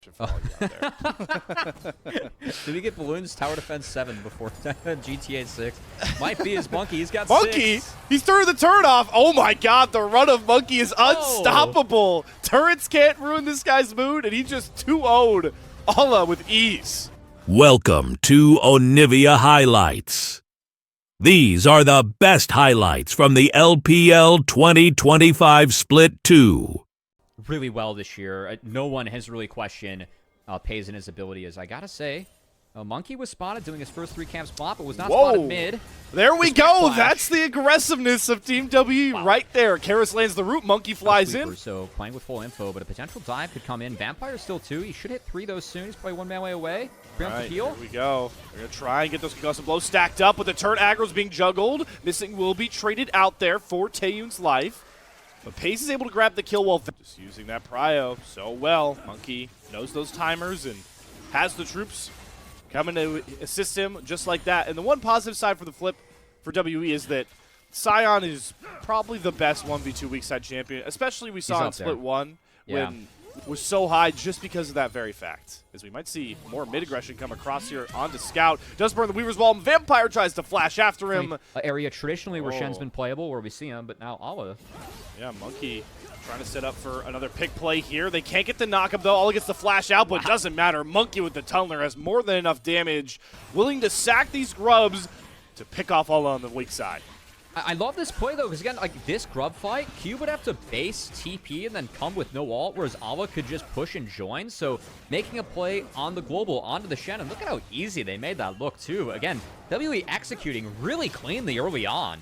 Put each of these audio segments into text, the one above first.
For all you out there. Did we get balloons? Tower defense 7 before GTA 6. Might be his Monkey. He's got Monkey, 6. he's turning the turret off. Oh my god, the run of Monkey is unstoppable. Turrets can't ruin this guy's mood, and he just 2-0'd Alla with ease. Welcome to Onivia Highlights. These are the best highlights from the LPL 2025 Split 2. Really well this year. No one has really questioned Pays and his ability. As I gotta say, Monkey was spotted doing his first 3 camp spot, but was not spotted mid. There we go. That's the aggressiveness of Team W right there. Karis lands the root. Monkey flies in. So playing with full info, but a potential dive could come in. Vampire still 2. He should hit 3 though soon. He's probably 1 man way away. Right, here we go. We're going to try and get those concussive blows stacked up, but the turret aggro's being juggled. Missing will be traded out there for Taeyun's life. But Pace is able to grab the kill while just using that prio so well. Monkey knows those timers and has the troops coming to assist him just like that. And the one positive side for the flip for WE is that Sion is probably the best 1v2 weak side champion, especially we saw in Split 1 when it was so high just because of that very fact. As we might see more mid-aggression come across here onto Scout. Does burn the Weaver's Wall. Vampire tries to flash after him. Area traditionally where Shen's been playable, where we see him, but now Alla. Yeah, Monkey trying to set up for another pick play here. They can't get the knock-up, though. Alla gets the flash out, but it doesn't matter. Monkey with the tunneler has more than enough damage. Willing to sack these grubs to pick off Alla on the weak side. I love this play, though, because, again, like, this grub fight, Cube would have to base TP and then come with no ult, whereas Alla could just push and join. So making a play on the global, onto the Shen, and look at how easy they made that look, too. Again, WE executing really cleanly early on.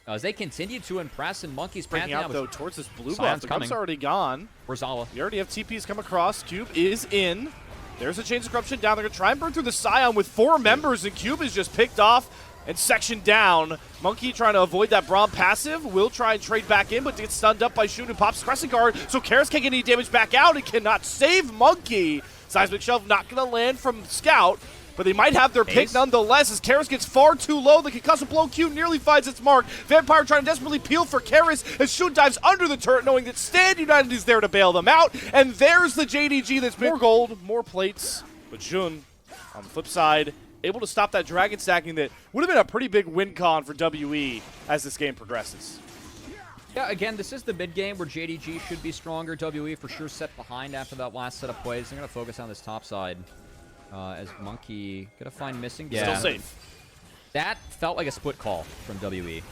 As they continue to impress, and Monkey's bringing out, though, towards this blue buff. The grub's already gone. Where's Alla? We already have TPs come across. Cube is in. There's a Chains of Corruption down. They're going to try and burn through the Scion with 4 members, and Cube is just picked off and sectioned down. Monkey trying to avoid that Braum passive. Will try and trade back in, but gets stunned up by Shun and pops Crescent Guard, so Karis can't get any damage back out and cannot save Monkey. Seismic Shove not going to land from Scout, but they might have their pick nonetheless as Karis gets far too low. The concussive blow Q nearly finds its mark. Vampire trying to desperately peel for Karis as Shun dives under the turret, knowing that Stand United is there to bail them out. And there's the JDG that's been more gold, more plates. But Shun, on the flip side, able to stop that dragon stacking that would have been a pretty big win con for WE as this game progresses. Yeah, again, this is the mid game where JDG should be stronger. WE for sure set behind after that last set of plays. They're going to focus on this top side. As Monkey going to find missing. Still safe. That felt like a split call from WE.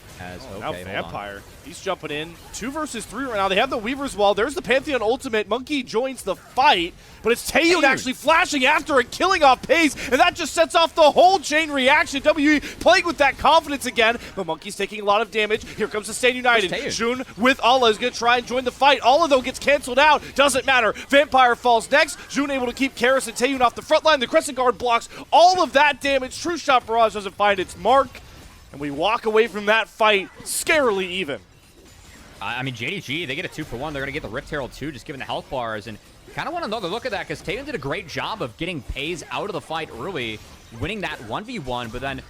Now Vampire, he's jumping in. 2 versus 3 right now. They have the Weaver's Wall. There's the Pantheon ultimate. Monkey joins the fight, but it's Taeyun actually flashing after and killing off Pace, and that just sets off the whole chain reaction. WE playing with that confidence again, but Monkey's taking a lot of damage. Here comes the Stand United. Jun with Alla is going to try and join the fight. Alla, though, gets canceled out. Doesn't matter. Vampire falls next. Jun able to keep Karis and Taeyun off the front line. The Crescent Guard blocks all of that damage. True Shot Barrage doesn't find its mark. And we walk away from that fight scarily even. I mean, JDG, they get a 2-for-1. They're going to get the Rift Herald too, just given the health bars. And kind of want another look at that, because Taeyun did a great job of getting Pays out of the fight early, winning that 1v1, but then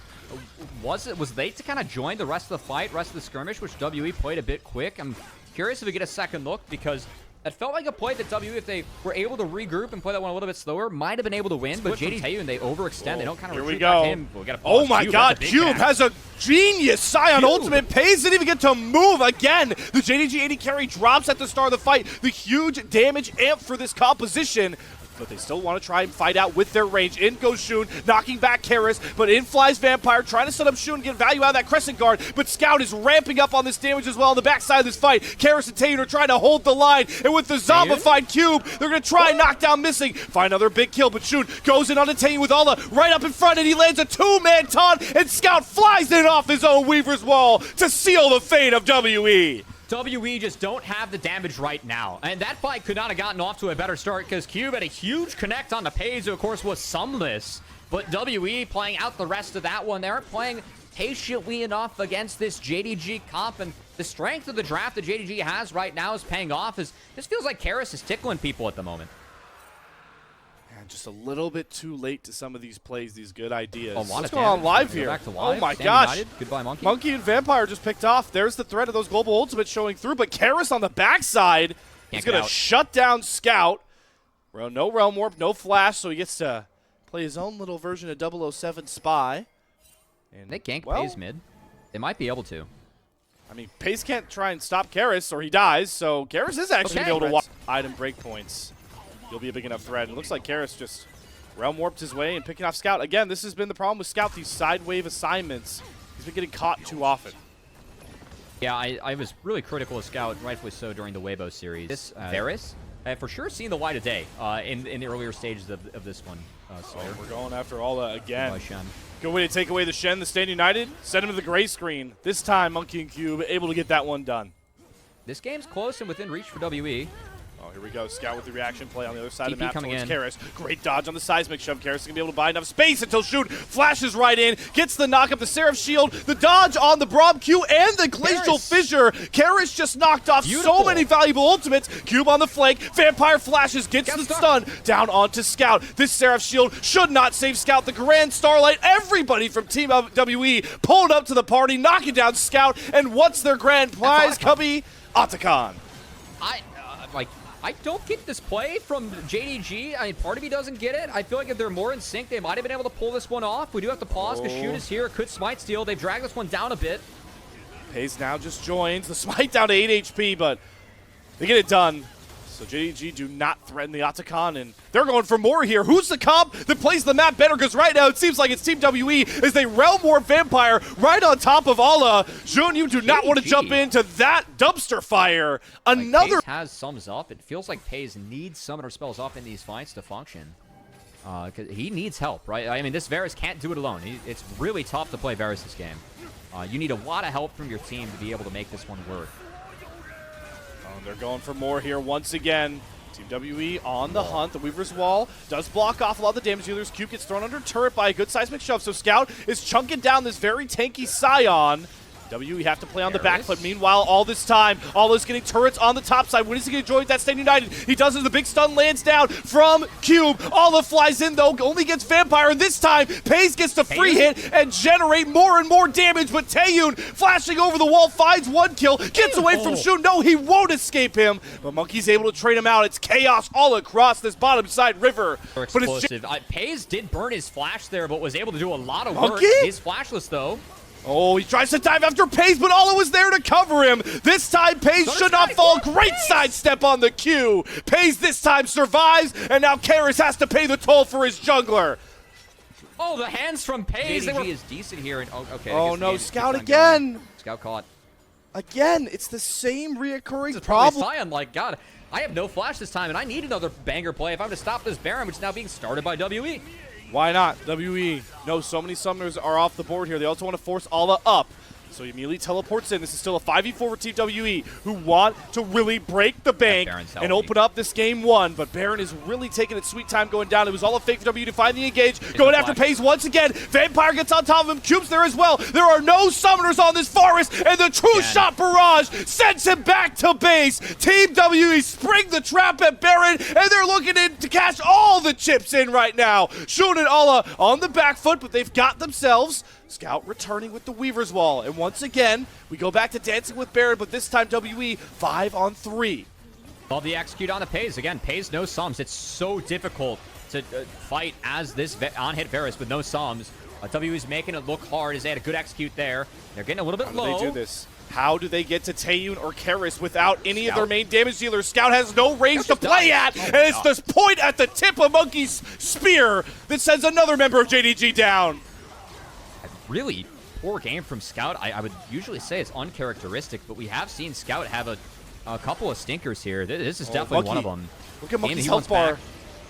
was late to kind of join the rest of the fight, rest of the skirmish, which WE played a bit quick. I'm curious if we get a second look, because that felt like a play that WE, if they were able to regroup and play that one a little bit slower, might have been able to win. But JDG, they overextend. They don't kind of retreat back in. Oh my god, Cube has a genius Scion ultimate. Pays didn't even get to move again. The JDG 80 carry drops at the start of the fight. The huge damage amp for this composition. But they still want to try and fight out with their range. In goes Shun, knocking back Karis, but in flies Vampire, trying to set up Shun, get value out of that Crescent Guard, but Scout is ramping up on this damage as well on the backside of this fight. Karis and Taeyun are trying to hold the line, and with the zombified Cube, they're going to try and knock down Missing. Find another big kill, but Shun goes in onto Taeyun with Alla right up in front, and he lands a 2-man taunt, and Scout flies it off his own Weaver's Wall to seal the fate of WE. WE just don't have the damage right now. And that fight could not have gotten off to a better start, because Cube had a huge connect on the Pays, who of course was sumless. But WE playing out the rest of that one. They aren't playing patiently enough against this JDG comp, and the strength of the draft that JDG has right now is paying off. This feels like Karis is tickling people at the moment. Just a little bit too late to some of these plays, these good ideas. What's going on live here? Back to live. Oh my gosh. United. Goodbye, Monkey. Monkey and Vampire just picked off. There's the threat of those global ultimates showing through, but Karis on the backside is going to shut down Scout. Well, no Realm Warp, no Flash, so he gets to play his own little version of 007 Spy. And They gank well, Pays mid. They might be able to. I mean, Pace can't try and stop Karis, or he dies, so Karis is actually Okay. able to walk item breakpoints. He'll be a big enough threat. And it looks like Karis just Realm Warped his way and picking off Scout. Again, this has been the problem with Scout, these side wave assignments. He's been getting caught too often. Yeah, I was really critical of Scout, rightfully so, during the Weibo series. This Varus, I have for sure seen the light of day in the earlier stages of this one. Oh, we're going after Ala again. By Shen. Good way to take away the Shen, the Stand United. Send him to the gray screen. This time, Monkey and Cube able to get that one done. This game's close and within reach for WE. Oh, here we go. Scout with the reaction play on the other side of TP the map coming towards in. Karis. Great dodge on the seismic shove. Karis is going to be able to buy enough space until shoot. Flashes right in. Gets the knock up the Seraph Shield. The dodge on the Braum Q and the Glacial Fissure. Karis just knocked off so many valuable ultimates. Cube on the flank. Vampire flashes. Gets the stun. Down onto Scout. This Seraph Shield should not save Scout. The Grand Starlight. Everybody from Team WE pulled up to the party. Knocking down Scout. And what's their grand prize, Cubby? Otacon. I don't get this play from JDG. I mean, part of me doesn't get it. I feel like if they're more in sync, they might have been able to pull this one off. We do have to pause because Shoot is here. Could Smite steal. They've dragged this one down a bit. Pace now just joins. The Smite down to 8 HP, but they get it done. So JDG do not threaten the Otacon, and they're going for more here. Who's the comp that plays the map better? Because right now it seems like it's Team WE as they Realm Warp Vampire right on top of Ala. Jun, you do not want to jump into that dumpster fire. Another... Pace has sums up. It feels like Pace needs summoner spells up in these fights to function. Because he needs help, right? I mean, this Varus can't do it alone. It's really tough to play Varus this game. You need a lot of help from your team to be able to make this one work. They're going for more here once again. Team WE on the hunt. The Weaver's Wall does block off a lot of the damage dealers. Cube gets thrown under turret by a good seismic shove. So Scout is chunking down this very tanky Scion. WE have to play on the back foot. Meanwhile, all this time, Ala's getting turrets on the top side. When is he going to join that Stand United? He does as the big stun lands down from Cube. Ala flies in, though, only gets Vampire, and this time, Pace gets the free hit and generate more and more damage, but Taeyun, flashing over the wall, finds one kill, gets away from Shun. No, he won't escape him, but Monkey's able to trade him out. It's chaos all across this bottom side river. But explosive. Pace did burn his flash there, but was able to do a lot of work. He's flashless, though. Oh, he tries to dive after Pace, but Ala was there to cover him. This time, Pace should not fall. Great sidestep on the Q. Pace this time survives, and now Karis has to pay the toll for his jungler. Oh, the hands from Pace. JDG is decent here. And, okay. Oh, no, Scout again. Scout caught. Again, it's the same reoccurring problem. Scion, like, God, I have no flash this time, and I need another banger play if I'm to stop this Baron, which is now being started by WE. Why not? WE knows so many summoners are off the board here. They also want to force Ala up. So he immediately teleports in. This is still a 5v4 for Team WE, who want to really break the bank and open up this game one. But Baron is really taking its sweet time going down. It was all a fake for WE to find the engage. Going after Pace once again. Vampire gets on top of him. Cube's there as well. There are no summoners on this forest, and the true shot barrage sends him back to base. Team WE spring the trap at Baron, and they're looking to cash all the chips in right now. Shun and Ala on the back foot, but they've got themselves Scout returning with the Weaver's Wall. And once again, we go back to dancing with Baron, but this time WE 5-on-3. Love the execute on the Pace. Again, Pace, no sums. It's so difficult to fight as this on-hit Varus with no sums. WE's making it look hard as they had a good execute there. They're getting a little bit low. How do they do this? How do they get to Taeyun or Karis without any of their main damage dealers? Scout has no range to play at, and it's this point at the tip of Monkey's spear that sends another member of JDG down. Really poor game from Scout. I would usually say it's uncharacteristic, but we have seen Scout have a couple of stinkers here. This is definitely one of them. Look at Monkey's health bar.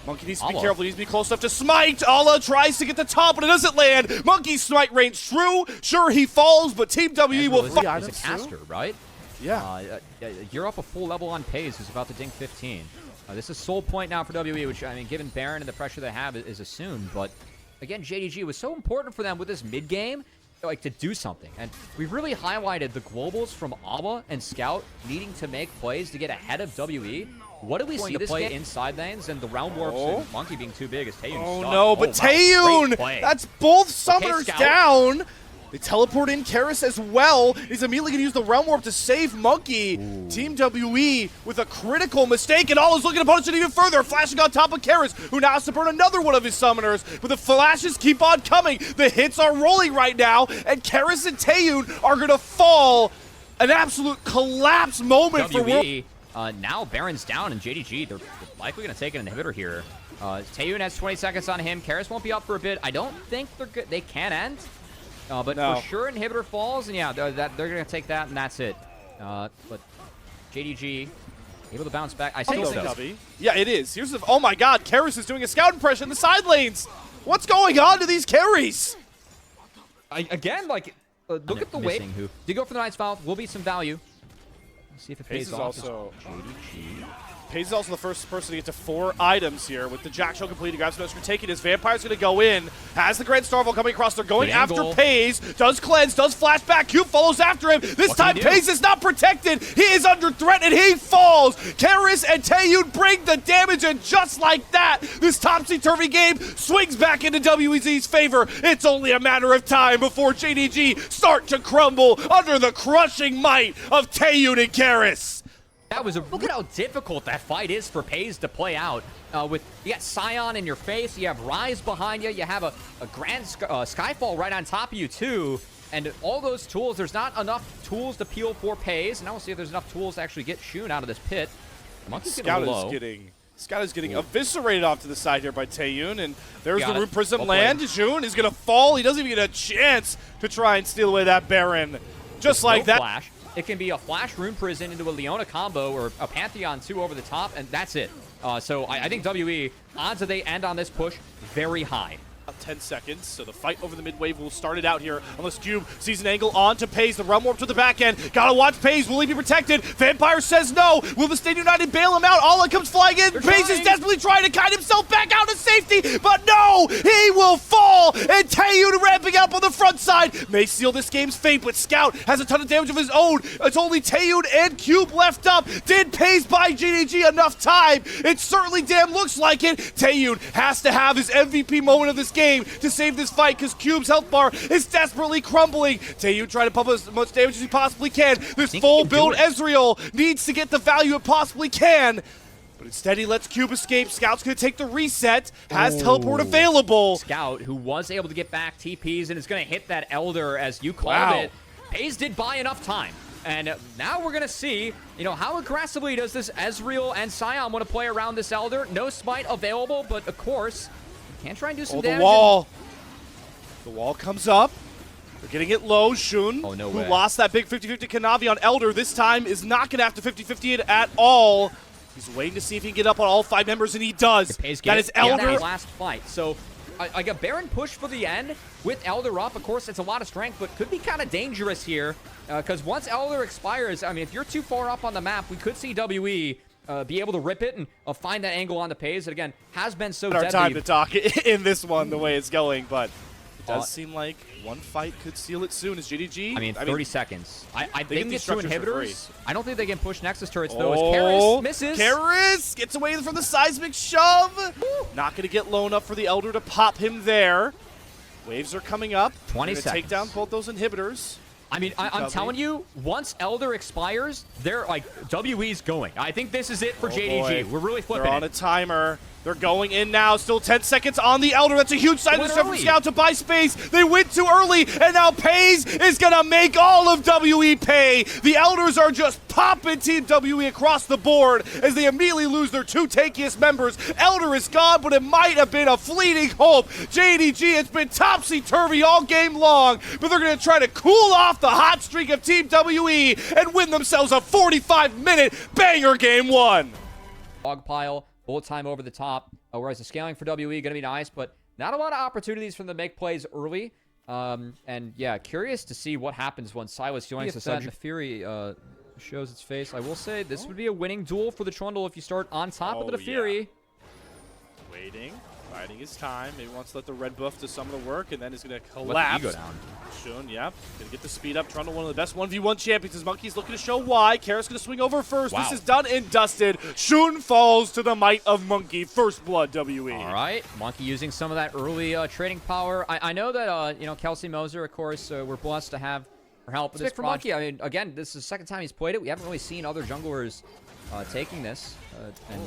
Monkey needs to be careful. He needs to be close enough to smite. Ala tries to get the top, but it doesn't land. Monkey's smite range true. Sure, he falls, but Team WE will fight. He's a caster, right? Yeah. You're up a full level on Pace, who's about to dink 15. This is soul point now for WE, which, I mean, given Baron and the pressure they have, is assumed, but again, JDG was so important for them with this mid-game, like, to do something. And we really highlighted the globals from Ala and Scout needing to make plays to get ahead of WE. What do we see this play inside lanes and the Realm Warps and Monkey being too big as Taeyun no, but Taeyun! That's both summoners down. They teleport in Karis as well. He's immediately going to use the Realm Warp to save Monkey. Ooh. Team WE with a critical mistake, and all is looking to punish it even further. Flashing on top of Karis, who now has to burn another one of his summoners. But the flashes keep on coming. The hits are rolling right now, and Karis and Taeyun are going to fall. An absolute collapse moment for WE. Now Baron's down, and JDG, they're likely going to take an inhibitor here. Taeyun has 20 seconds on him. Karis won't be up for a bit. I don't think they can end. But no. For sure, inhibitor falls, and yeah, they're going to take that, and that's it. But JDG able to bounce back. I think so. Yeah, it is. Here's the. Oh my God, Karis is doing a scout impression in the side lanes. What's going on to these carries? Again, like, look at the way. Do go for the Knight's Vow. Will be some value. Let's see if it pays off. Also JDG. Paze is also the first person to get to 4 items here with the Jack Show completed. Grabs no screw, taking his Vampire's going to go in. Has the Grand Starfall coming across. They're going after Paze. Does cleanse, does flashback. Cube follows after him. This time Paze is not protected. He is under threat and he falls. Karis and Taeyun bring the damage, and just like that, this topsy-turvy game swings back into WEZ's favor. It's only a matter of time before JDG start to crumble under the crushing might of Taeyun and Karis. That was look at how difficult that fight is for Paze to play out. You got Scion in your face, you have Rise behind you, you have a Grand Skyfall right on top of you too, and all those tools. There's not enough tools to peel for Paze, and I will see if there's enough tools to actually get Shun out of this pit. Monkey's Scout is getting eviscerated off to the side here by Taeyun, and there's the Rune Prism land. Shun is gonna fall. He doesn't even get a chance to try and steal away that Baron. Just like that. Flash. It can be a Flash Rune Prison into a Leona combo or a Pantheon 2 over the top, and that's it. So I think WE, odds that they end on this push, very high. 10 seconds, so the fight over the mid wave will start it out here, unless Cube sees an angle on to Paze. The Realm Warp to the back end. Gotta watch Paze. Will he be protected? Vampire says no. Will the Stay United bail him out? Alla comes flying in. Paze is desperately trying to kite himself back out to safety, but no! He will fall, and Taeyun ramping up on the front side may seal this game's fate, but Scout has a ton of damage of his own. It's only Taeyun and Cube left up. Did Paze buy JDG enough time? It certainly damn looks like it. Taeyun has to have his MVP moment of this game to save this fight, because Cube's health bar is desperately crumbling. Taeyun trying to pump as much damage as he possibly can. This full build Ezreal needs to get the value it possibly can, but instead he lets Cube escape. Scout's going to take the reset, has teleport available. Scout, who was able to get back TPs and is going to hit that Elder, as you called it. Paze did buy enough time. And now we're going to see, how aggressively does this Ezreal and Scion want to play around this Elder. No smite available, but of course, can try and do some damage. The wall comes up. They're getting it low. Shun, who lost that big 50-50 Kanavi on Elder, this time is not going to have to 50-50 it at all. He's waiting to see if he can get up on all 5 members, and he does. That is Elder. Last fight. So like a Baron push for the end with Elder up. Of course, it's a lot of strength, but could be kind of dangerous here, because once Elder expires, I mean, if you're too far up on the map, we could see WE be able to rip it and find that angle on the Paze. That, again, has been so deadly. Our time to talk in this one, the way it's going, but it does seem like one fight could seal it soon. Is JDG? I mean, 30 seconons. They can get 2 inhibitors. I don't think they can push Nexus turrets, though, as Karis misses. Karis gets away from the seismic shove. Not going to get low enough for the Elder to pop him there. Waves are coming up. 20 seconds. Take down both those inhibitors. I mean, I'm telling you, once Elder expires, they're like, WE's going. I think this is it for JDG. We're really flipping. They're on a timer. They're going in now. Still 10 seconds on the Elder. That's a huge side of the from Scout to buy space. They went too early, and now Paze is going to make all of WE pay. The Elders are just popping Team WE across the board as they immediately lose their 2 tankiest members. Elder is gone, but it might have been a fleeting hope. JDG, it's been topsy-turvy all game long, but they're going to try to cool off the hot streak of Team WE and win themselves a 45-minute banger game 1. Dog pile. Bullet time over the top, whereas the scaling for WE going to be nice, but not a lot of opportunities for them to make plays early. And yeah, curious to see what happens when Silas joins the set. Fury shows its face. I will say this would be a winning duel for the Trundle if you start on top of the Fury. Waiting. Biding his time. Maybe wants to let the red buff do some of the work, and then he's going to Let collapse. the ego down. Shun, yep. Going to get the speed up. Trundle, one of the best 1v1 champions. His Monkey's looking to show why. Karis going to swing over first. Wow. This is done and dusted. Shun falls to the might of Monkey. First blood, WE. All right, Monkey using some of that early trading power. I know that, you know, Kelsey Moser, of course, we're blessed to have her help with this for Monkey. I mean, again, this is the second time he's played it. We haven't really seen other junglers taking this. And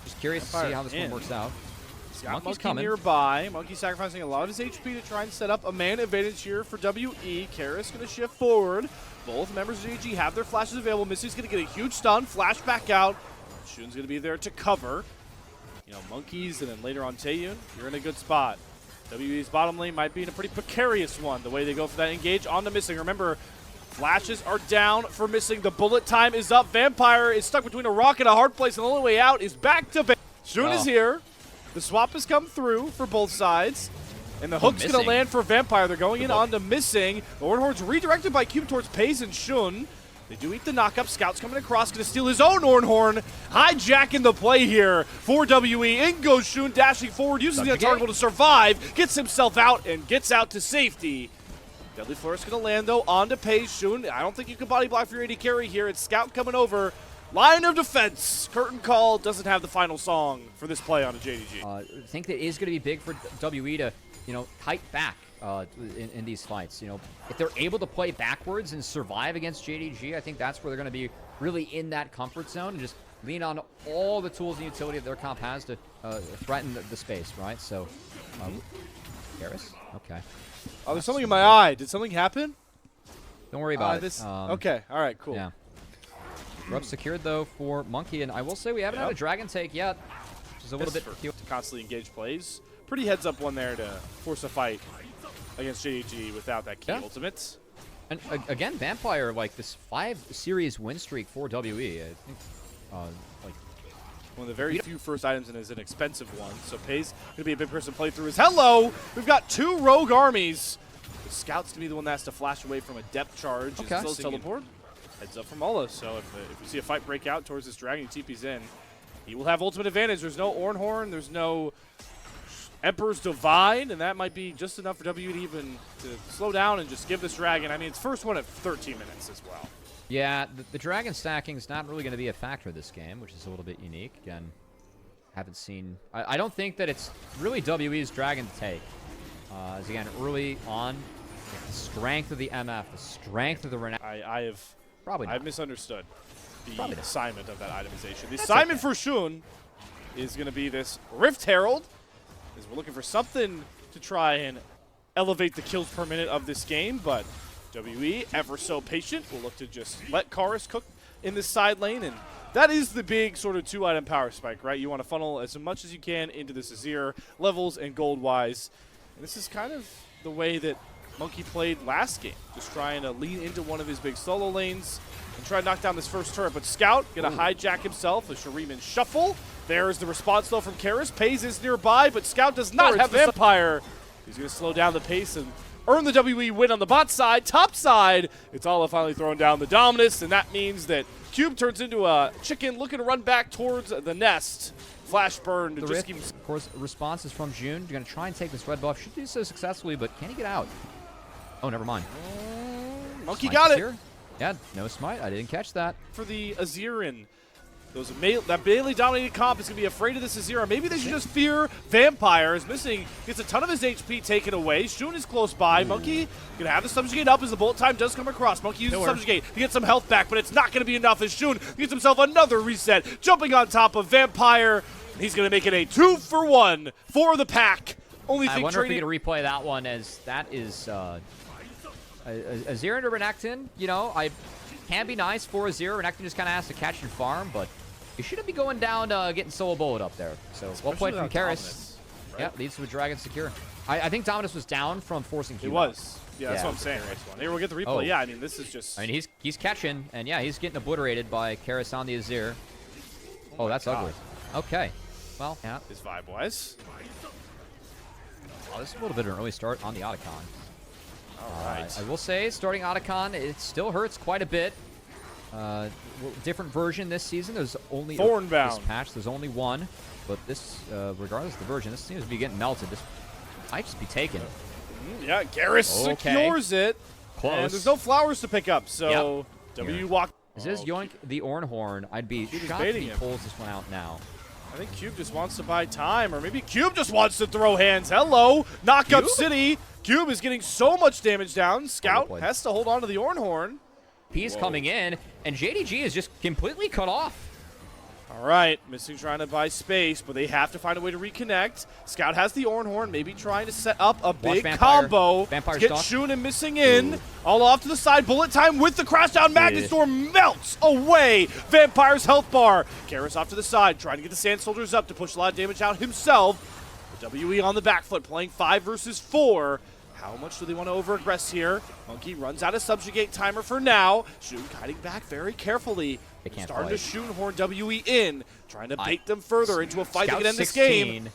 just curious to see how this one works out. Got Monkey's Monkey coming. nearby. Monkey sacrificing a lot of his HP to try and set up a man advantage here for WE. Karis going to shift forward. Both members of GG have their flashes available. Missy's going to get a huge stun, flash back out. Shun's going to be there to cover. You know, Monkeys and then later on Taeyun, you're in a good spot. WE's bottom lane might be in a pretty precarious one, the way they go for that engage on the Missing. Remember, flashes are down for Missing. The bullet time is up. Vampire is stuck between a rock and a hard place, and the only way out is back to base. Shun is here. The swap has come through for both sides. And the hook's going to land for Vampire. They're going in onto Missing. The Ornhorn's redirected by Cube towards Pays and Shun. They do eat the knockup. Scout's coming across, going to steal his own Ornhorn. Hijacking the play here for WE. In goes Shun, dashing forward, using the target to survive. Gets himself out and gets out to safety. Deadly Flourish going to land, though, onto Pays. Shun, I don't think you can body block for your AD carry here. It's Scout coming over. Line of defense. Curtain call doesn't have the final song for this play on a JDG. I think that is going to be big for WE to, you know, fight back in these fights. You know, if they're able to play backwards and survive against JDG, I think that's where they're going to be really in that comfort zone and just lean on all the tools and utility that their comp has to threaten the space, right? So, Karis? Okay. Oh, there's something in my eye. Did something happen? Don't worry about it. Okay, all right, cool. Yeah. Rub secured, though, for Monkey, and I will say we haven't had a Dragon take yet, which is a little bit to constantly engage plays. Pretty heads-up one there to force a fight against JDG without that key ultimate. And again, Vampire, like this 5-series win streak for WE. I think, like one of the very few first items and is an expensive one. So Pays going to be a big person to play through his. Hello! We've got 2 rogue armies. The Scout's going to be the one that has to flash away from a depth charge. Okay. Still teleport. Heads up from Ola, so if we see a fight break out towards this dragon, he TP's in. He will have ultimate advantage. There's no Ornhorn, there's no Emperor's Divine, and that might be just enough for WE to even to slow down and just give this dragon. I mean, it's first one at 13 minutes as well. Yeah, the dragon stacking is not really going to be a factor this game, which is a little bit unique. Again, haven't seen. I don't think that it's really WE's dragon to take. As again, early on, the strength of the MF, the strength of the Renown. I've misunderstood the assignment of that itemization. The That's assignment for Shun is going to be this Rift Herald, as we're looking for something to try and elevate the kills per minute of this game, but WE, ever so patient, will look to just let Karis cook in this side lane, and that is the big sort of 2-item power spike, right? You want to funnel as much as you can into this Azir, levels and gold-wise, and this is kind of the way that Monkey played last game, just trying to lean into one of his big solo lanes and try to knock down this first turret. But Scout going to hijack himself, a Shuriman shuffle. There's the response, though, from Karis. Pays is nearby, but Scout does not have Vampire. He's going to slow down the pace and earn the WE win on the bot side. Top side, it's Ola finally throwing down the Dominus, and that means that Cube turns into a chicken looking to run back towards the nest. Flash burn to just keep... Of course, response is from June. You're going to try and take this red buff. Should do so successfully, but can he get out? Oh, never mind. Monkey got it. Here. Yeah, no smite. I didn't catch that. For the Azirin. That melee dominated comp is going to be afraid of this Azir. Maybe they should just fear Vampire. Is missing. Gets a ton of his HP taken away. Shun is close by. Monkey going to have the subjugate up as the bullet time does come across. Monkey uses subjugate to get some health back, but it's not going to be enough as Shun gets himself another reset. Jumping on top of Vampire. He's going to make it a 2-for-1 for the pack. Only thing I wonder if we can replay that one, as that is Azir into Renekton. You know, I can be nice for Azir. Renekton just kind of has to catch and farm, but you shouldn't be going down getting solo bullet up there. So well played from Karis. Right? Yeah, leads to a dragon secure. I think Dominus was down from forcing Q. It was. Yeah, that's what I'm saying. Here, we'll get the replay. Oh. Yeah, I mean, this is just... I mean, he's catching, and yeah, he's getting obliterated by Karis on the Azir. Oh, that's ugly. Okay. Well, yeah. His vibe-wise. Oh, this is a little bit of an early start on the Otacon. All right. I will say, starting Otacon, it still hurts quite a bit. different version this season. There's only Thornbound. This patch. There's only one, but this, regardless of the version, this seems to be getting melted. This might just be taken. Yeah, Garrus secures it. Close. And there's no flowers to pick up, so W walk. Is this Yoink the Ornhorn? I'd be shocked if he pulls this one out now. I think Cube just wants to buy time, or maybe Cube just wants to throw hands. Hello, Knock Up City. Cube is getting so much damage down. Scout has to hold on to the Ornhorn. He's coming in, and JDG is just completely cut off. All right, Missing trying to buy space, but they have to find a way to reconnect. Scout has the Ornhorn, maybe trying to set up a big combo to get Shun and Missing in. All off to the side, bullet time with the crashdown. Magnetstorm melts away Vampire's health bar. Garrus off to the side, trying to get the Sand Soldiers up to push a lot of damage out himself. WE on the back foot, playing 5 versus 4. How much do they want to over-aggress here? Monkey runs out of subjugate timer for now. Shun guiding back very carefully. Starting to shoehorn WE in, trying to bait them further into a fight to get in this game.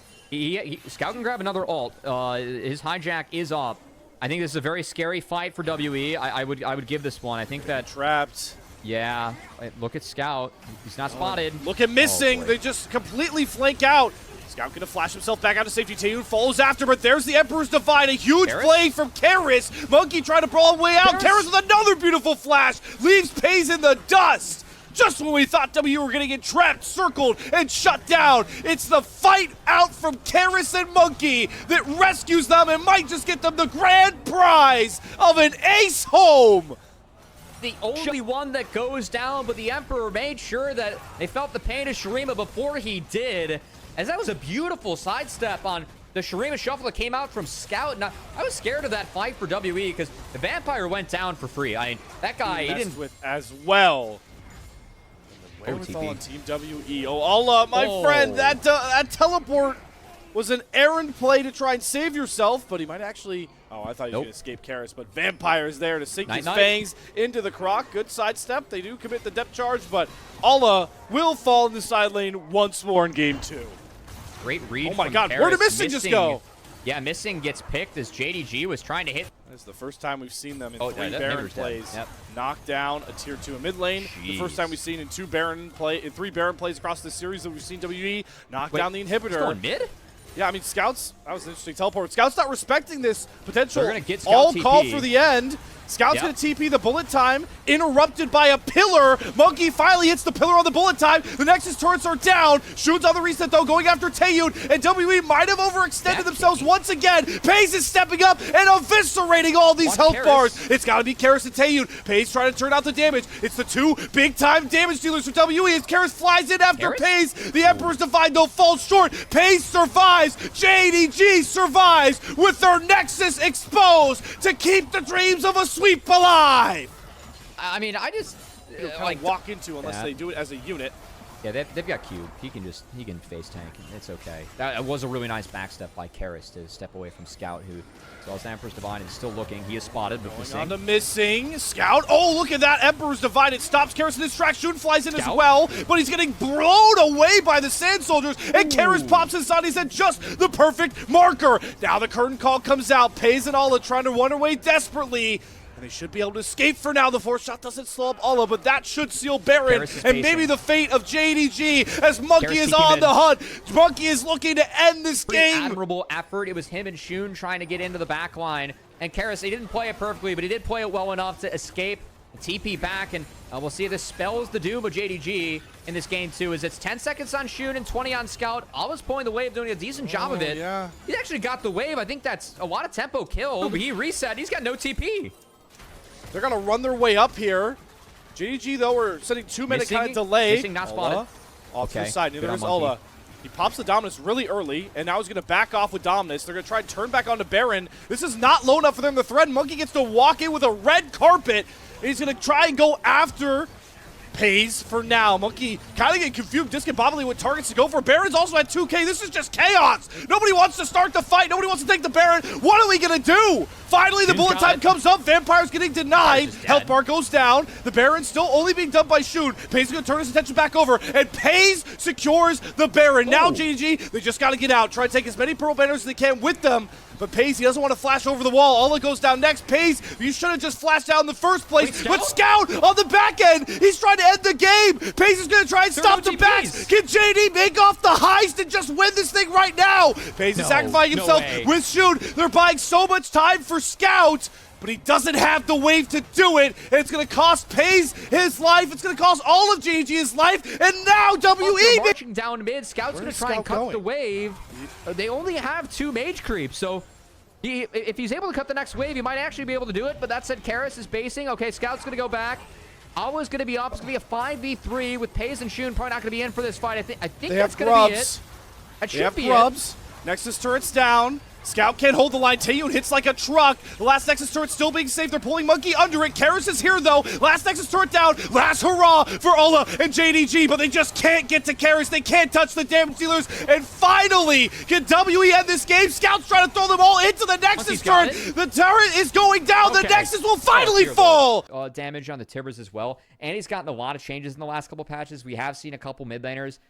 Scout can grab another ult. His hijack is up. I think this is a very scary fight for WE. I would give this one. I think that trapped. Yeah. Look at Scout. He's not spotted. Look at Missing. They just completely flank out. Scout gonna flash himself back out of safety. Taeyun follows after, but there's the Emperor's Divine. A huge play from Karis. Monkey trying to brawl way out. Karis with another beautiful flash. Leaves Pays in the dust. Just when we thought W were gonna get trapped, circled, and shut down. It's the fight out from Karis and Monkey that rescues them and might just get them the grand prize of an ace home. The only one that goes down, but the Emperor made sure that they felt the pain of Shurima before he did. As that was a beautiful sidestep on the Shurima shuffle that came out from Scout. Now, I was scared of that fight for WE because the Vampire went down for free. I mean, that guy, he didn't... with as well. Wherewithal on Team WE. Oh, Allah, my friend, that teleport was an errand play to try and save yourself, but he might actually... Oh, I thought he was going to escape Karis, but Vampire is there to sink his fangs into the croc. Good sidestep. They do commit the depth charge, but Allah will fall in the side lane once more in game 2. Great read. Oh my God, Karis. where did Missing just go? Yeah, Missing gets picked as JDG was trying to hit. That's the first time we've seen them in 3 Baron plays. Knock down a tier 2 in mid lane. The first time we've seen in 3 Baron plays across the series that we've seen WE knock down the inhibitor. Going mid? Yeah, I mean, Scouts, that was an interesting teleport. Scouts not respecting this potential get all call for the end. Scout's going to TP the bullet time, interrupted by a pillar. Monkey finally hits the pillar on the bullet time. The Nexus turrets are down. Shun's on the reset, though, going after Taeyun. And WE might have overextended themselves once again. Pays is stepping up and eviscerating all these health bars. It's got to be Karis and Taeyun. Pays trying to turn out the damage. It's the 2 big-time damage dealers for WE as Karis flies in after Pays. The Emperor's Divine, though, falls short. Pays survives. JDG survives with their Nexus exposed to keep the dreams of a sweep alive. I mean, I just like walk into unless they do it as a unit. Yeah, they've got Cube. He can face tank. It's okay. That was a really nice backstep by Karis to step away from Scout, who, as well as Emperor's Divine, is still looking. He is spotted, but going on to Missing. Scout. Oh, look at that. Emperor's Divine. It stops Karis in his track. Shun flies in as well, but he's getting blown away by the Sand Soldiers, and Karis pops inside. He's at just the perfect marker. Now the curtain call comes out. Pays and Alla trying to run away desperately. They should be able to escape for now. The 4th shot doesn't slow up Alla, but that should seal Baron and maybe the fate of JDG as Monkey is on the hunt. Monkey is looking to end this game. Admirable effort. It was him and Shun trying to get into the back line. And Karis, he didn't play it perfectly, but he did play it well enough to escape and TP back. And we'll see if this spells the doom of JDG in this game, too, as it's 10 seconds on Shun and 20 on Scout. Alla's pulling the wave, doing a decent job of it. Yeah. He actually got the wave. I think that's a lot of tempo kill. But he reset. He's got no TP. They're going to run their way up here. JDG, though, we're setting 2-minute kind of delay. Missing, not spotted. Off to the side. Neither is Alla. He pops the Dominus really early, and now he's going to back off with Dominus. They're going to try and turn back onto Baron. This is not low enough for them to thread. Monkey gets to walk in with a red carpet, and he's going to try and go after Pays for now. Monkey kind of getting confused, discombobulated with targets to go for. Baron's also at 2K. This is just chaos. Nobody wants to start the fight. Nobody wants to take the Baron. What are we going to do? Finally, the bullet time comes up. Vampire's getting denied. Health bar goes down. The Baron still only being done by Shun. Pays is going to turn his attention back over, and Pays secures the Baron. Now GG, they just got to get out. Try to take as many Pearl Banners as they can with them. But Pays, he doesn't want to flash over the wall. All that goes down next. Pays, you should have just flashed out in the first place. But Scout on the back end, he's trying to end the game. Pays is going to try and stop the backs. Can JD make off the heist and just win this thing right now? Pays is sacrificing himself with Shun. They're buying so much time for Scout, but he doesn't have the wave to do it. And it's going to cost Pays his life. It's going to cost all of GG his life. And now WE marching down mid. Scout's going to try and cut the wave. They only have 2 mage creeps, so if he's able to cut the next wave, he might actually be able to do it. But that said, Karis is basing. Okay, Scout's going to go back. Awa's going to be up. It's going to be a 5v3 with Pays and Shun probably not going to be in for this fight. I think that's going to be it. That should be it. Nexus turret's down. Scout can't hold the line. Taeyun hits like a truck. The last Nexus turret still being safe. They're pulling Monkey under it. Karis is here, though. Last Nexus turret down. Last hurrah for Ola and JDG, but they just can't get to Karis. They can't touch the damage dealers. And finally, can WE end this game? Scout's trying to throw them all into the Nexus turret. The turret is going down. The Nexus will finally fall. Damage on the Tibbers as well. And he's gotten a lot of changes in the last couple patches. We have seen a couple mid laners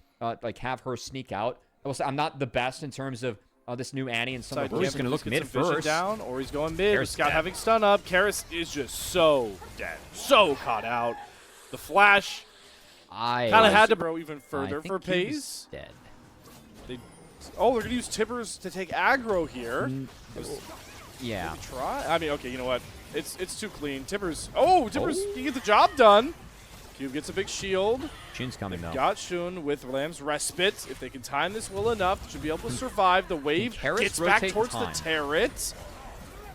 like have her sneak out. I will say I'm not the best in terms of this new Annie and some of He's going to look mid first. Down, or he's going mid. Scout having stun up. Karis is just so dead. So caught out. The flash kind of had to go even further for Pays. Dead. They're going to use Tibbers to take aggro here. Yeah. Try. I mean, okay, you know what? It's too clean. Tibbers. Tibbers can get the job done. Cube gets a big shield. Shun's coming though. Got Shun with Lamb's Respite. If they can time this well enough, should be able to survive. The wave gets back towards the turret.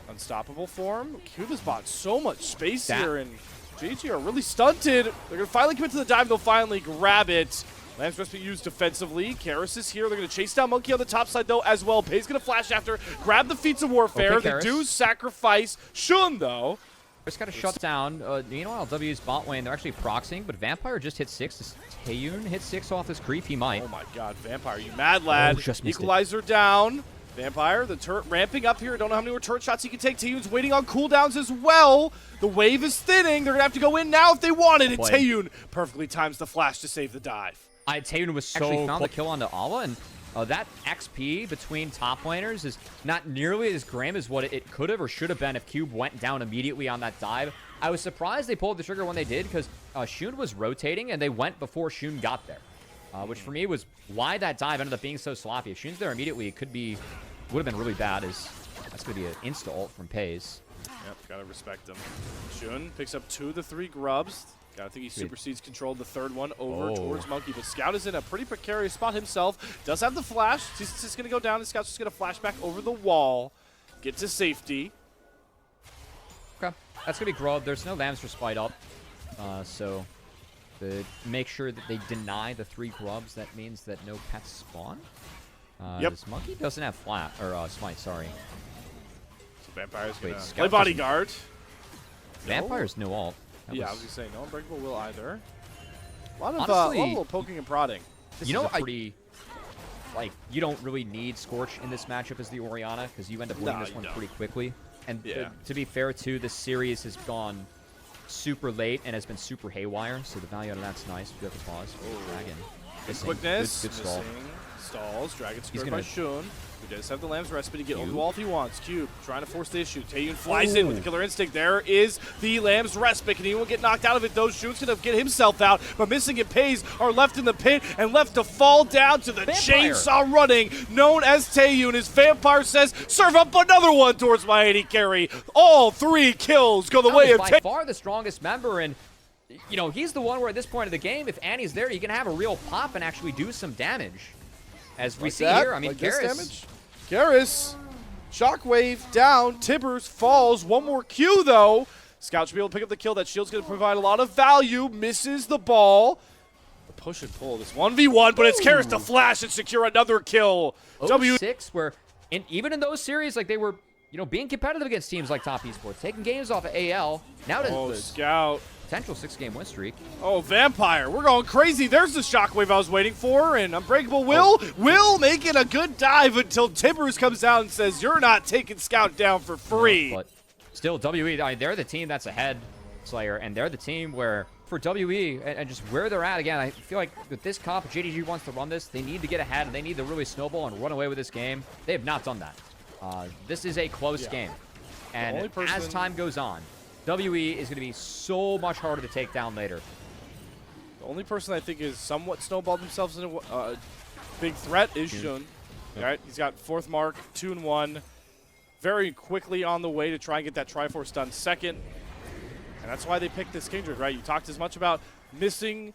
Unstoppable form. Cube has bought so much space here, and GG are really stunted. They're going to finally commit to the dive. They'll finally grab it. Lamb's Respite used defensively. Karis is here. They're going to chase down Monkey on the top side, though, as well. Pay's going to flash after. Grab the Feats of Warfare. They do sacrifice Shun, though. Just got to shut down. Meanwhile, W's bot lane, they're actually proxying, but Vampire just hit 6. Does Taeyun hit 6 off this creep? He might. Oh my god, Vampire, you mad lad. Equalizer down. Vampire, the turret ramping up here. Don't know how many more turret shots he can take. Taeyun's waiting on cooldowns as well. The wave is thinning. They're going to have to go in now if they want it. And Taeyun perfectly times the flash to save the dive. Taeyun was so actually found the kill onto Ala, and that XP between top laners is not nearly as grim as what it could have or should have been if Cube went down immediately on that dive. I was surprised they pulled the trigger when they did because Shun was rotating and they went before Shun got there, which for me was why that dive ended up being so sloppy. If Shun's there immediately, it would have been really bad. That's going to be an insta ult from Pays. Yep, gotta respect him. Shun picks up 2 of the 3 grubs. I think he supersedes control the third one over towards Monkey, but Scout is in a pretty precarious spot himself. Does have the flash. He's just going to go down, and Scout's just going to flash back over the wall, get to safety. Okay, that's going to be grub. There's no Lambs for Spite up, so to make sure that they deny the 3 grubs, that means that no pets spawn. This Monkey doesn't have flat or Smite. Sorry. So Vampire's going to play bodyguard. Vampire's no ult. I was going to say, no Unbreakable will either. A lot of little poking and prodding. You know, you don't really need Scorch in this matchup as the Orianna, because you end up winning this one pretty quickly. And to be fair, too, this series has gone super late and has been super haywire, so the value out of that's nice. We got the pause. Dragon. Quickness. Good stall. Stalls. Dragon scored by Shun, who does have the Lamb's Respite to get over the wall if he wants. Cube trying to force the issue. Taeyun flies in with the Killer Instinct. There is the Lamb's Respite. Can anyone get knocked out of it, though? Shun's going to get himself out, but missing it. Pays are left in the pit and left to fall down to the chainsaw running, known as Taeyun. As Vampire says, serve up another one towards my AD carry. All 3 kills go the way of Taeyun. By far the strongest member, and you know, he's the one where at this point of the game, if Annie's there, you can have a real pop and actually do some damage. As we see here, I mean, Karis. Shockwave down. Tibbers falls. One more Q, though. Scout should be able to pick up the kill. That shield's going to provide a lot of value. Misses the ball. The push and pull. This 1v1, but it's Karis to flash and secure another kill. W6, where even in those series, like they were, you know, being competitive against teams like Top Esports, taking games off of AL. Now to Scout. Potential 6-game win streak. Oh, Vampire. We're going crazy. There's the Shockwave I was waiting for, and Unbreakable Will making a good dive until Tibbers comes out and says, you're not taking Scout down for free. No, but still, WE, they're the team that's ahead, Slayer, and they're the team where, for WE, and just where they're at, again, I feel like with this comp, if JDG wants to run this, they need to get ahead, and they need to really snowball and run away with this game. They have not done that. This is a close game. And as time goes on, WE is going to be so much harder to take down later. The only person I think is somewhat snowballed themselves into a big threat is Shun. All right, he's got 4th mark, 2-1. Very quickly on the way to try and get that Triforce done second. And that's why they picked this Kindred, right? You talked as much about missing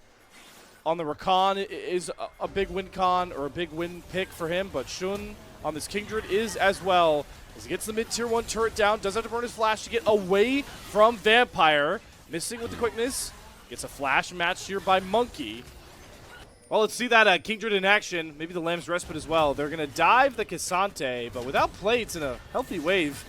on the Recon is a big win con or a big win pick for him, but Shun on this Kindred is as well. As he gets the mid-tier 1 turret down, does have to burn his flash to get away from Vampire. Missing with the quickness. Gets a flash matched here by Monkey. Well, let's see that Kindred in action. Maybe the Lamb's Respite as well. They're going to dive the Cassante, but without plates in a healthy wave,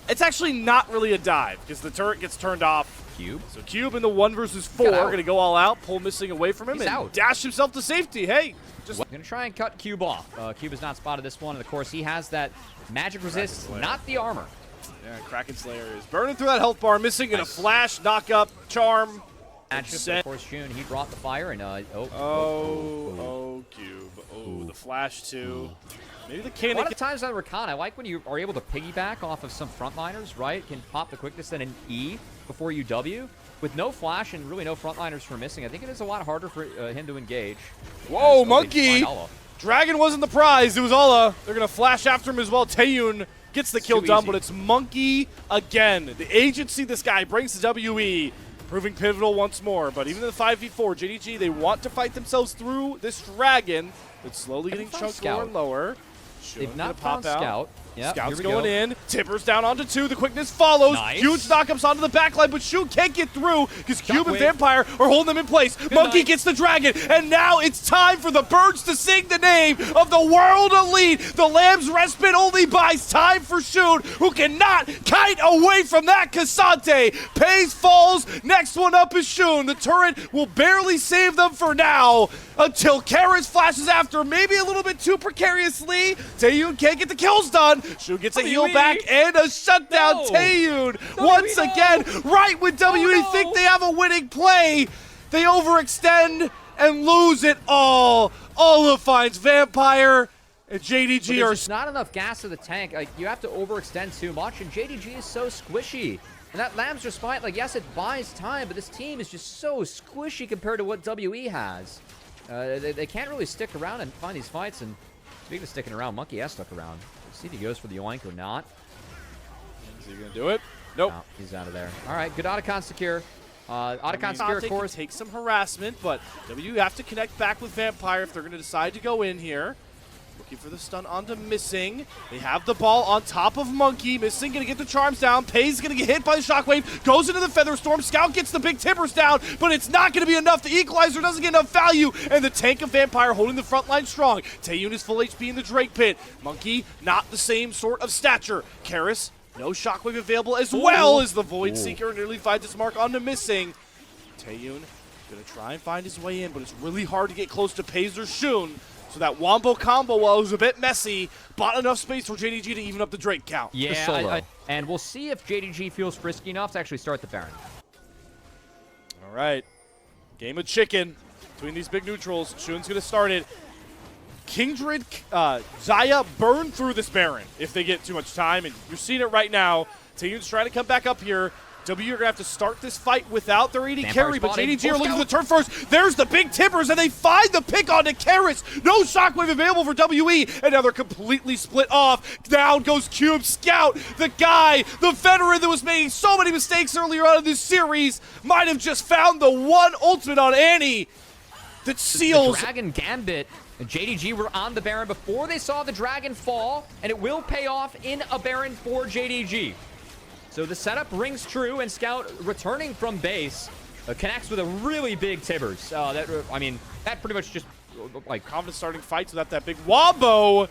it's actually not really a dive because the turret gets turned off. Cube. So Cube in the 1 versus 4 going to go all out. Pull missing away from him. He's and out. Dash himself to safety. Hey, just going to try and cut Cube off. Cube has not spotted this one, and of course he has that magic resist, not the armor. Yeah, Kraken Slayer is burning through that health bar, missing in a flash, knock up, charm. Of course, Shun, he brought the fire, and Cube. Oh, the flash too. Maybe the a cannon. lot of times on Recon, I like when you are able to piggyback off of some frontliners, right? Can pop the quickness and an E before you W. With no flash and really no frontliners for missing, I think it is a lot harder for him to engage. Whoa, Monkey! Dragon wasn't the prize. It was Alla. They're going to flash after him as well. Taeyun gets the kill done, but it's Monkey again. The agency this guy brings to WE. Proving pivotal once more, but even in the 5v4, JDG, they want to fight themselves through this Dragon. It's slowly getting chunked lower and lower. They've not found Scout. Yep, Scout's going in. Tipper's down onto 2. The quickness follows. Nice. Huge knockups onto the backline, but Shun can't get through because Cube and Vampire are holding them in place. Monkey gets the Dragon, and now it's time for the Birds to sing the name of the World Elite. The Lamb's Respite only buys time for Shun, who cannot kite away from that Cassante. Pays falls. Next one up is Shun. The turret will barely save them for now until Karis flashes after, maybe a little bit too precariously. Taeyun can't get the kills done. Shun gets a heal back and a shutdown. No. Taeyun once again, right when WE think they have a winning play, they overextend and lose it all. Alla finds Vampire and JDG are just not enough gas in the tank. Like, you have to overextend too much, and JDG is so squishy. And that Lamb's Respite, like, yes, it buys time, but this team is just so squishy compared to what WE has. They can't really stick around and find these fights, and speaking of sticking around, Monkey has stuck around. Let's see if he goes for the yoink or not. Is he going to do it? Nope. No, he's out of there. All right, good Otacon secure. Otacon secure, of course. Take some harassment, but WE have to connect back with Vampire if they're going to decide to go in here. Looking for the stun onto Missing. They have the ball on top of Monkey. Missing going to get the charms down. Pays going to get hit by the shockwave. Goes into the Feather Storm. Scout gets the big tippers down, but it's not going to be enough. The Equalizer doesn't get enough value, and the tank of Vampire holding the front line strong. Taeyun is full HP in the Drake Pit. Monkey, not the same sort of stature. Karis, no shockwave available as well as the Void Seeker nearly finds its mark onto Missing. Taeyun going to try and find his way in, but it's really hard to get close to Pays or Shun. So that Wombo combo, while it was a bit messy, bought enough space for JDG to even up the Drake count. Yeah, and we'll see if JDG feels frisky enough to actually start the Baron. All right. Game of chicken between these big neutrals. Shun's going to start it. Kindred, Xayah burn through this Baron if they get too much time, and you're seeing it right now. Taeyun's trying to come back up here. W are going to have to start this fight without their AD carry, but JDG are looking for the turn first. There's the big tippers, and they find the pick onto Karis. No shockwave available for WE, and now they're completely split off. Down goes Cube. Scout, the guy, the veteran that was making so many mistakes earlier on in this series, might have just found the one ultimate on Annie that seals. The Dragon Gambit. And JDG were on the Baron before they saw the Dragon fall, and it will pay off in a Baron for JDG. So the setup rings true, and Scout, returning from base, connects with a really big Tibbers. That pretty much just, like, confident starting fights without that big Wombo.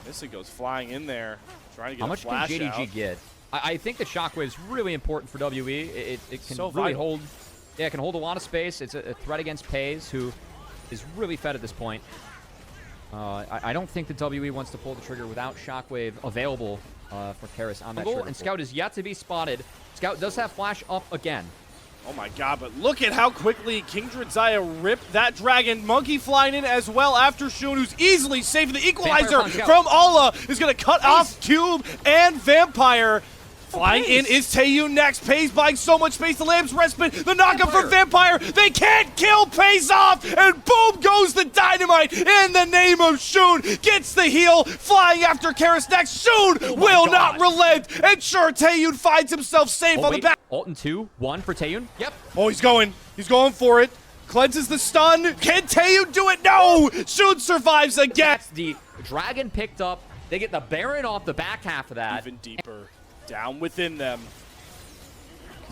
Missing goes flying in there, trying to get a flash out. How much can JDG get? I think the Shockwave is really important for WE. It can so really vital. hold, it can hold a lot of space. It's a threat against Pays, who is really fed at this point. I don't think that WE wants to pull the trigger without Shockwave available for Karis on that goal, and Scout is yet to be spotted. Scout does have flash up again. Oh my god, but look at how quickly Kindred Zaya ripped that dragon. Monkey flying in as well after Shun, who's easily saving the equalizer from Ala, is going to cut off Cube and Vampire. Flying in is Taeyun next. Pays buying so much space. The Lamb's respite. The knockup from Vampire. They can't kill. Pays off. And boom goes the dynamite in the name of Shun. Gets the heal. Flying after Karis next. Shun will not relent. And sure, Taeyun finds himself safe on the back. Ult in 2-1 for Taeyun. Yep. Oh, he's going. He's going for it. Cleanses the stun. Can Taeyun do it? No. Shun survives again. That's the dragon picked up. They get the Baron off the back half of that. Even deeper. Down within them.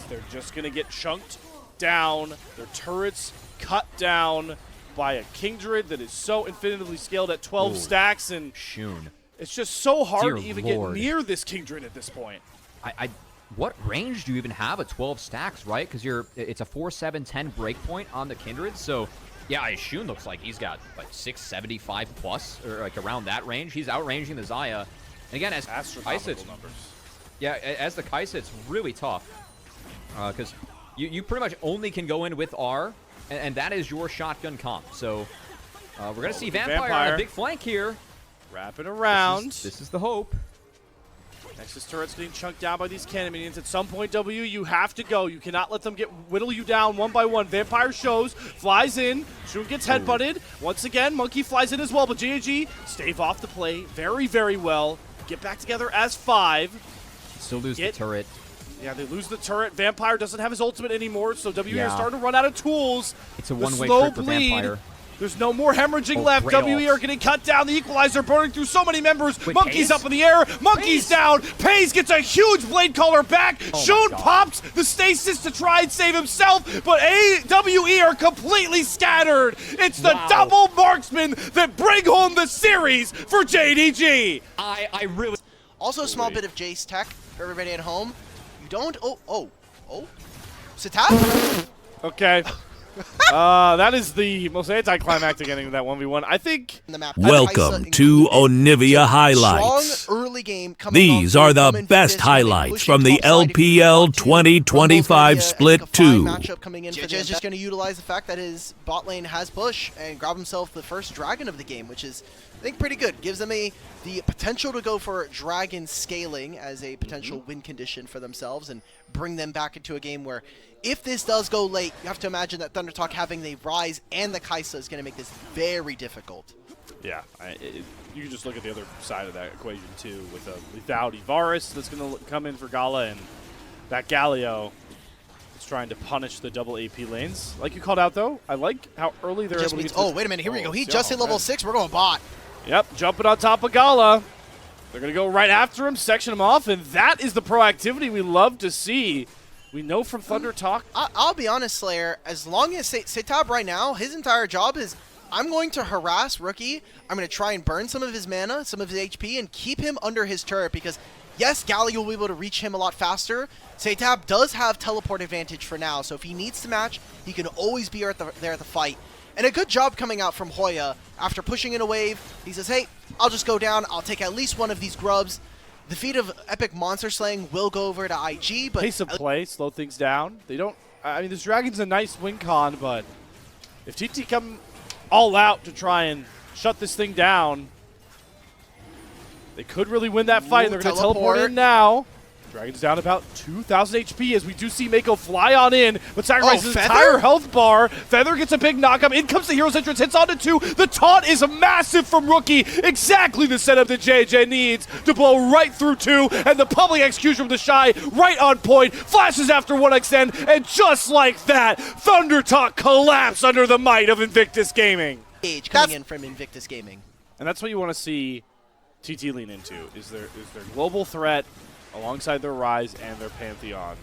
They're just going to get chunked down. Their turrets cut down by a Kindred that is so infinitively scaled at 12 stacks. And Shun. It's just so hard to even Lord. get near this Kindred at this point. What range do you even have at 12 stacks, right? Because it's a 4-7-10 breakpoint on the Kindred. So, yeah, Shun looks like he's got like 675 plus, or like around that range. He's outranging the Zaya. And again, as astronomical numbers. Yeah, as the Kaisa, it's really tough. Because you pretty much only can go in with R, and that is your shotgun comp. So we're going to see Vampire on a big flank here. Wrapping around. This is the hope. Nexus turret's getting chunked down by these cannon minions. At some point, W, you have to go. You cannot let them whittle you down one by one. Vampire shows, flies in. Shun gets headbutted. Once again, Monkey flies in as well, but JG stave off the play very, very well. Get back together as 5. Still lose the turret. Yeah, they lose the turret. Vampire doesn't have his ultimate anymore, so WE are starting to run out of tools. It's a one-way trip for Vampire. There's no more hemorrhaging left. WE are getting cut down. The equalizer burning through so many members. Wait, Monkey's up in the air. Monkey's down. Pays gets a huge blade caller back. Shun pops the stasis to try and save himself, but AWE are completely scattered. It's the double marksman that bring home the series for JDG. I really... Also, a small bit of Jace tech for everybody at home. You don't... Oh. Satap? Okay. That is the most anticlimactic ending of that 1v1. I think... Welcome to Onivia Highlights. Early game These are the best highlights from the LPL 2025 Split 2. JJ is just going to utilize the fact that his bot lane has push and grab himself the first dragon of the game, which is, I think, pretty good. Gives them the potential to go for dragon scaling as a potential win condition for themselves and bring them back into a game where, if this does go late, you have to imagine that ThunderTalk having the Rise and the Kaisa is going to make this very difficult. Yeah, you can just look at the other side of that equation, too, with a lethality Varus that's going to come in for Gala, and that Galio is trying to punish the double AP lanes. Like you called out, though, I like how early they're able to get wait a minute, here we go. He just hit level 6. We're going bot. Yep, jumping on top of Gala. They're going to go right after him, section him off, and that is the proactivity we love to see. We know from ThunderTalk. I'll be honest, Slayer, as long as Setab right now, his entire job is, I'm going to harass Rookie. I'm going to try and burn some of his mana, some of his HP, and keep him under his turret because, yes, Galio will be able to reach him a lot faster. Setab does have teleport advantage for now, so if he needs to match, he can always be there at the fight. And a good job coming out from Hoya after pushing in a wave. He says, hey, I'll just go down. I'll take at least one of these grubs. The feat of epic monster slaying will go over to IG, but... Pace of play, slow things down. They don't... I mean, this Dragon's a nice win con, but if TT come all out to try and shut this thing down, they could really win that fight. They're going to teleport in now. Dragon's down about 2,000 HP as we do see Mako fly on in, but sacrifices his entire health bar. Feather gets a big knockup. In comes the Hero's Entrance, hits onto 2. The taunt is massive from Rookie. Exactly the setup that JJ needs to blow right through 2. And the public execution from the Shy right on point. Flashes after 1xn, and just like that, ThunderTalk collapse under the might of Invictus Gaming. Coming in from Invictus Gaming. And that's what you want to see TT lean into, is their global threat alongside their Rise and their Pantheon,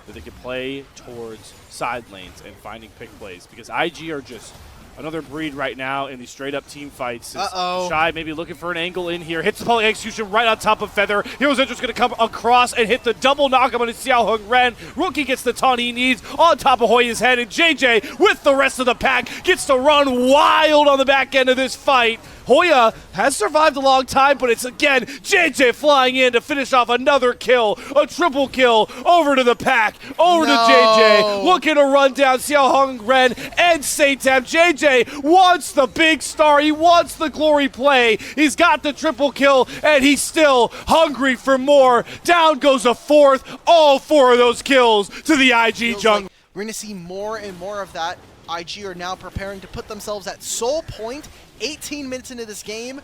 that they can play towards side lanes and finding pick plays, because IG are just another breed right now in these straight-up team fights. Shy maybe looking for an angle in here. Hits the public execution right on top of Feather. Hero's Entrance going to come across and hit the double knockup on Xiao Hung Ren. Rookie gets the taunt he needs on top of Hoya's head, and JJ, with the rest of the pack, gets to run wild on the back end of this fight. Hoya has survived a long time, but it's again JJ flying in to finish off another kill, a triple kill, over to the pack, over to JJ, looking to run down Xiaohong Ren and Satam. JJ wants the big star, he wants the glory play, he's got the triple kill, and he's still hungry for more. Down goes a fourth, all 4 of those kills to the IG jungle. Like we're going to see more and more of that. IG are now preparing to put themselves at sole point 18 minutes into this game.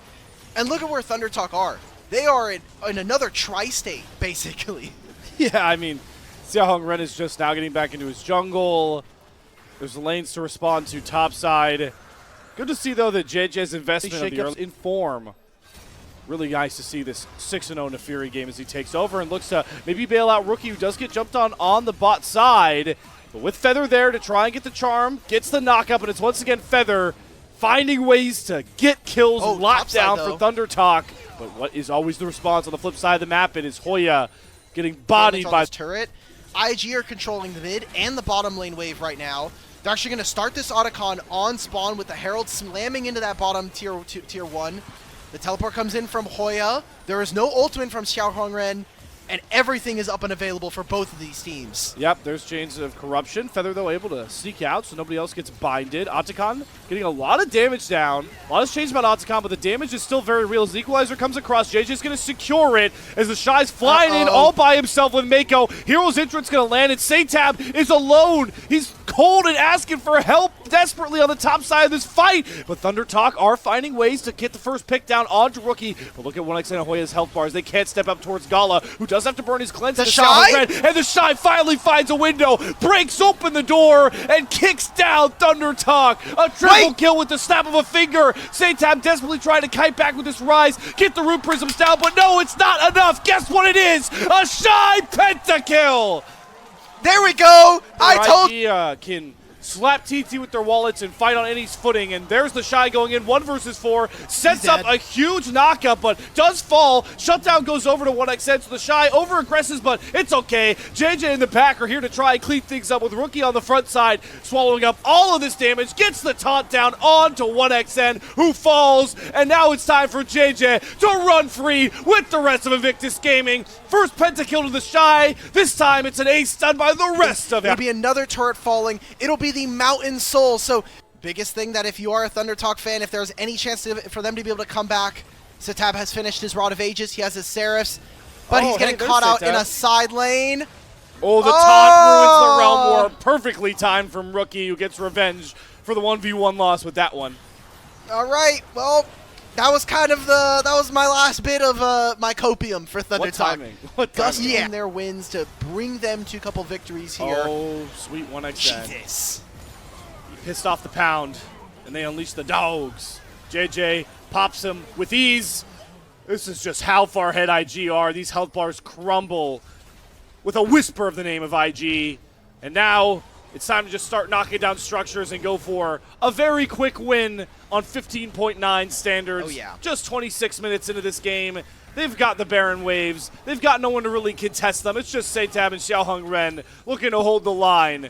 And look at where Thunder Talk are. They are in another tri-state, basically. Yeah, I mean, Xiaohong Ren is just now getting back into his jungle. There's lanes to respond to topside. Good to see, though, that JJ's investment in form. Really nice to see this 6-0 Nefiri game as he takes over and looks to maybe bail out Rookie, who does get jumped on the bot side. But with Feather there to try and get the charm, gets the knockup, and it's once again Feather finding ways to get kills locked down for Thunder Talk. But what is always the response on the flip side of the map? It is Hoya getting bodied by turret. IG are controlling the mid and the bottom lane wave right now. They're actually going to start this Otacon on spawn with the Herald slamming into that bottom tier 1. The teleport comes in from Hoya. There is no ultimate from Xiaohong Ren. And everything is up and available for both of these teams. Yep, there's chains of corruption. Feather, though, able to sneak out so nobody else gets binded. Otacon getting a lot of damage down. A lot has changed about Otacon, but the damage is still very real. As the Equalizer comes across, JJ's going to secure it as the Shy's flying in all by himself with Mako. Hero's entrance going to land, and Satab is alone. He's cold and asking for help desperately on the top side of this fight. But Thunder Talk are finding ways to get the first pick down onto Rookie. But look at 1xN and Hoya's health bars. They can't step up towards Gala, who does have to burn his cleanse. The Shy? And the Shy finally finds a window, breaks open the door, and kicks down Thunder Talk. A triple kill with the snap of a finger. Satam desperately trying to kite back with this rise, get the root prisms down, but no, it's not enough. Guess what it is? A Shy pentakill. There we go. I told you. Can slap TT with their wallets and fight on any footing, and there's the Shy going in 1 versus 4, sets up a huge knockup, but does fall. Shutdown goes over to 1xN, so the Shy over aggresses, but it's okay. JJ and the pack are here to try and clean things up with Rookie on the front side, swallowing up all of this damage, gets the taunt down onto 1xN, who falls, and now it's time for JJ to run free with the rest of Invictus Gaming. First pentakill to the Shy. This time it's an ace done by the rest of it. It'll be another turret falling. It'll be the Mountain Soul. So biggest thing that if you are a Thunder Talk fan, if there's any chance for them to be able to come back, Satab has finished his Rod of Ages. He has his Seraphs, but he's getting caught out in a side lane. Oh, the taunt ruins the Realm War. Perfectly timed from Rookie, who gets revenge for the 1v1 loss with that one. All right, well, that was kind of that was my last bit of my copium for Thunder Talk. What timing? Dusting their wins to bring them to a couple victories here. Oh, sweet 1xN. Jesus. He pissed off the pound, and they unleash the dogs. JJ pops him with ease. This is just how far ahead IG are. These health bars crumble with a whisper of the name of IG. And now it's time to just start knocking down structures and go for a very quick win on 15.9 standards. Oh, yeah. Just 26 minutes into this game. They've got the Baron Waves. They've got no one to really contest them. It's just Satab and Xiaohong Ren looking to hold the line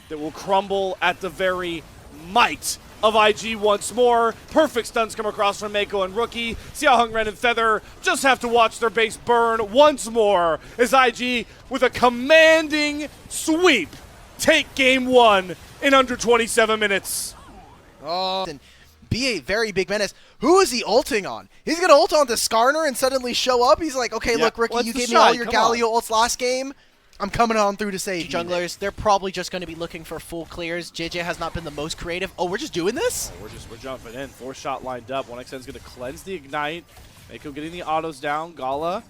that will crumble at the very might of IG once more. Perfect stuns come across from Mako and Rookie. Xiaohong Ren and Feather just have to watch their base burn once more as IG, with a commanding sweep, take game 1 in under 27 minutes. Oh, and be a very big menace. Who is he ulting on? He's going to ult on the Skarner and suddenly show up. He's like, okay, look, Rookie, you gave me all your Galio ults last game. I'm coming on through to save you. Junglers, they're probably just going to be looking for full clears. JJ has not been the most creative. Oh, we're just doing this? Oh, we're jumping in. 4-shot lined up. 1xN's going to cleanse the Ignite. Mako getting the autos down. Gala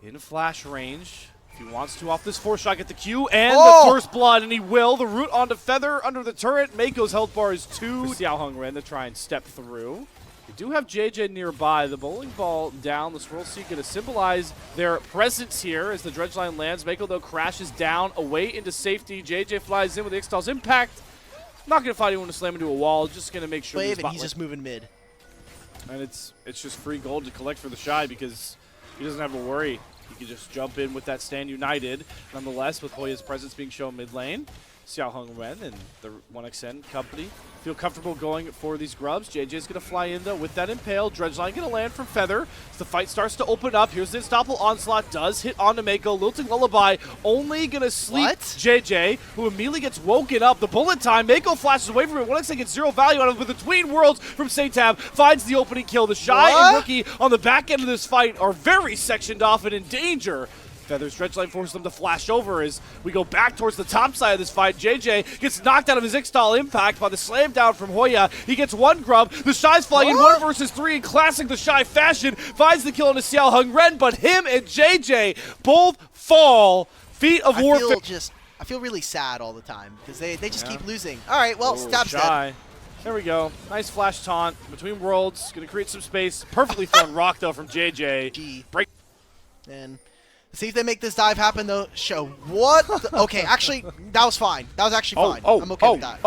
in flash range. If he wants to off this 4-shot, get the Q and the first blood, and he will. The root onto Feather under the turret. Mako's health bar is 2. Xiaohong Ren to try and step through. We do have JJ nearby. The bowling ball down. The Swirl Seed going to symbolize their presence here as the dredge line lands. Mako, though, crashes down away into safety. JJ flies in with the Ixtal's impact. Not going to find anyone to slam into a wall. Just going to make sure he's just moving mid. And it's just free gold to collect for the Shy because he doesn't have to worry. He can just jump in with that stand united. Nonetheless, with Hoya's presence being shown mid lane, Xiaohong Ren and the 1xN company feel comfortable going for these grubs. JJ's going to fly in, though, with that Impale. Dredgeline going to land from Feather. As the fight starts to open up, here's the Unstoppable Onslaught. Does hit onto Mako. Lilting Lullaby only going to sleep JJ, who immediately gets woken up. The bullet time. Mako flashes away from it. 1xN gets zero value out of it, but the Tween Worlds from Satab finds the opening kill. The Shy and Rookie on the back end of this fight are very sectioned off and in danger. Feather's Dredgeline forces them to flash over as we go back towards the top side of this fight. JJ gets knocked out of his Ixtal impact by the slam down from Hoya. He gets one grub. The Shy's flying in 1 versus 3 in classic the Shy fashion. Finds the kill on the Xiaohong Ren, but him and JJ both fall. Feet of Warfare. I feel really sad all the time because they just keep losing. All right, well, Stab's dead. There we go. Nice flash taunt between worlds. Going to create some space. Perfectly thrown rock, though, from JJ. Break. And see if they make this dive happen, though. Show what? Okay, actually, that was fine. That was actually fine. I'm okay with that.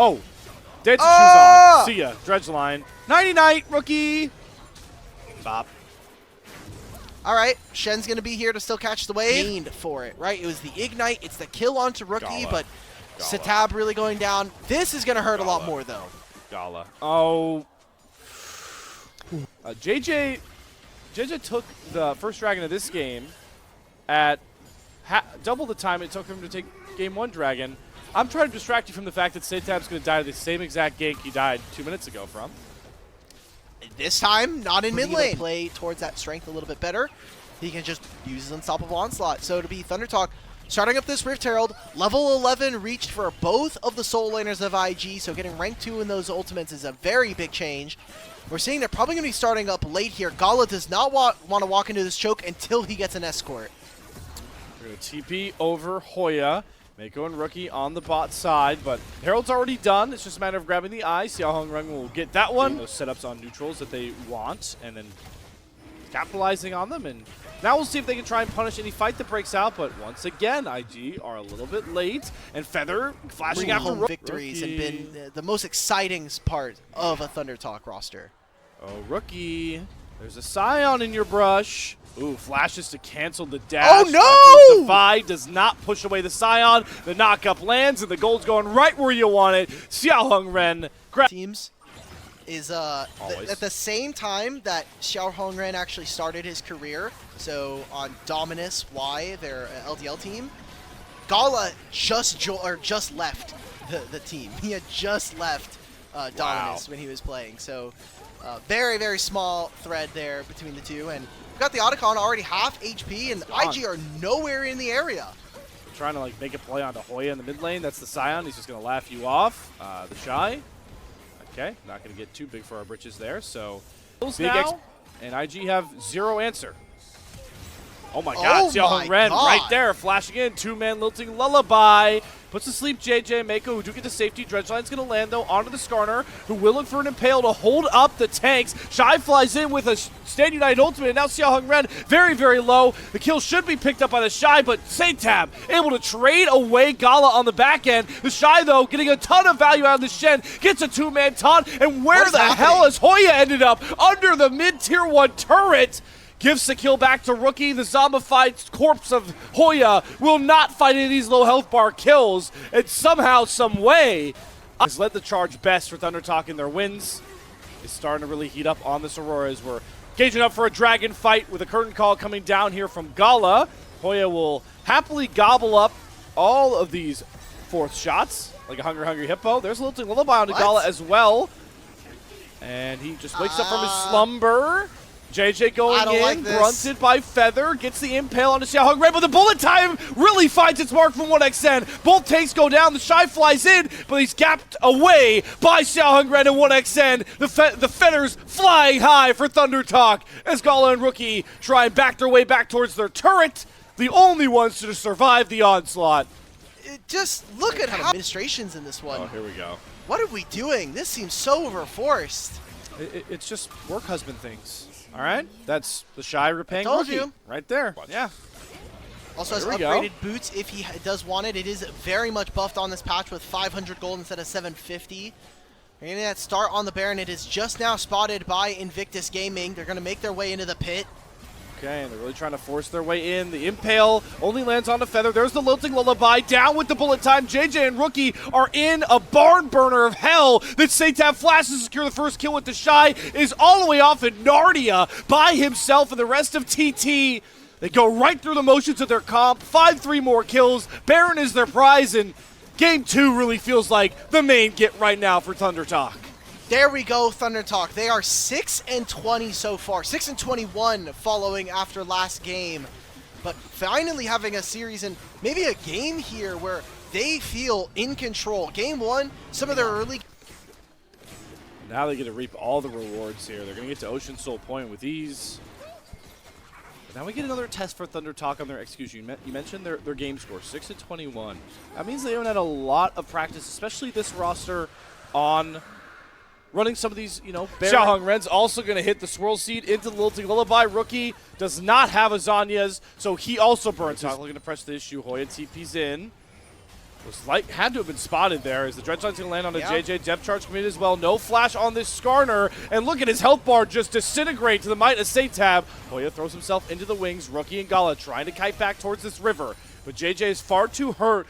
Dancing shoes on. See ya. Dredgeline. Nighty-night, Rookie. Bop. All right, Shen's going to be here to still catch the wave. Gained for it, right? It was the Ignite. It's the kill onto Rookie, but Satab really going down. This is going to hurt a lot more, though. Gala. Oh. JJ took the first dragon of this game at double the time it took him to take game 1 dragon. I'm trying to distract you from the fact that Satab's going to die to the same exact gank he died 2 minutes ago from. This time, not in mid lane. Play towards that strength a little bit better. He can just use his Unstoppable Onslaught. So to be Thunder Talk, starting up this Rift Herald, level 11 reached for both of the soul laners of IG, so getting rank 2 in those ultimates is a very big change. We're seeing they're probably going to be starting up late here. Gala does not want to walk into this choke until he gets an escort. We're going to TP over Hoya. Mako and Rookie on the bot side, but Herald's already done. It's just a matter of grabbing the eye. Xiaohong Ren will get that one. Those setups on neutrals that they want, and then capitalizing on them. And now we'll see if they can try and punish any fight that breaks out. But once again, IG are a little bit late, and Feather flashing after home victories have been the most exciting part of a Thunder Talk roster. Oh, Rookie. There's a Scion in your brush. Ooh, flashes to cancel the dash. Oh, no! Defy does not push away the Scion. The knockup lands, and the gold's going right where you want it. Xiaohong Ren. Teams is at the same time that Xiaohong Ren actually started his career, so on Dominus Y, their LDL team, Gala just left the team. He had just left Dominus when he was playing, so very, very small thread there between the two. And we've got the Otacon already half HP, and IG are nowhere in the area. Trying to make a play onto Hoya in the mid lane. That's the Scion. He's just going to laugh you off. The Shy. Okay, not going to get too big for our britches there. So, big now, and IG have zero answer. Oh my God, Xiaohong Ren right there, flashing in. 2-man Lilting Lullaby. Puts to sleep JJ and Mako, who do get to safety. Dredgeline's going to land, though, onto the Skarner, who will look for an Impale to hold up the tanks. Shy flies in with a Stand United ultimate, and now Xiaohong Ren very, very low. The kill should be picked up by the Shy, but Satab able to trade away Gala on the back end. The Shy, though, getting a ton of value out of the Shen, gets a 2-man taunt, and where the hell has Hoya ended up? Under the mid-tier 1 turret. Gives the kill back to Rookie. The zombified corpse of Hoya will not fight any of these low health bar kills. And somehow, some way, has led the charge best for Thunder Talk in their wins. It's starting to really heat up on this Aurora as we're gauging up for a dragon fight with a curtain call coming down here from Gala. Hoya will happily gobble up all of these 4th shots like a hungry hippo. There's a little lullaby on Gala as well. And he just wakes up from his slumber. JJ going in, grunted by Feather, gets the Impale onto Xiaohong Ren, but the bullet time really finds its mark from 1xN. Both tanks go down, the Shy flies in, but he's gapped away by Xiaohong Ren and 1xN. The Feathers flying high for Thunder Talk as Gala and Rookie try and back their way back towards their turret, the only ones to survive the onslaught. Just look at how administrations in this one. Oh, here we go. What are we doing? This seems so overforced. It's just work husband things. All right, that's the Shy repaying Rookie you. Right there. Yeah. Also has upgraded boots if he does want it. It is very much buffed on this patch with 500 gold instead of 750. We're getting that start on the Baron. It is just now spotted by Invictus Gaming. They're going to make their way into the pit. Okay, and they're really trying to force their way in. The Impale only lands on a feather. There's the Lilting Lullaby. Down with the bullet time. JJ and Rookie are in a barn burner of hell that Satab flashes to secure the first kill with the Shy. Is all the way off in Narnia by himself, and the rest of TT, they go right through the motions of their comp. 5-3 more kills. Baron is their prize, and Game 2 really feels like the main get right now for Thunder Talk. There we go, Thunder Talk. They are 6-20 so far, 6-21 following after last game. But finally having a series and maybe a game here where they feel in control. Game 1, some of their early... Now they get to reap all the rewards here. They're going to get to Ocean Soul Point with ease. But now we get another test for Thunder Talk on their execution. You mentioned their game score, 6-21. That means they haven't had a lot of practice, especially this roster, on running some of these, Xiaoheng Ren's also going to hit the Swirl Seed into the Lilting Lullaby. Rookie does not have a Zhonya's, so he also burns. Not looking to press the issue. Hoya TP's in. Had to have been spotted there as the Dredgeline's going to land on a JJ. Depth charge committed as well. No flash on this Skarner. And look at his health bar just disintegrate to the might of Satab. Hoya throws himself into the wings. Rookie and Gala trying to kite back towards this river. But JJ is far too hurt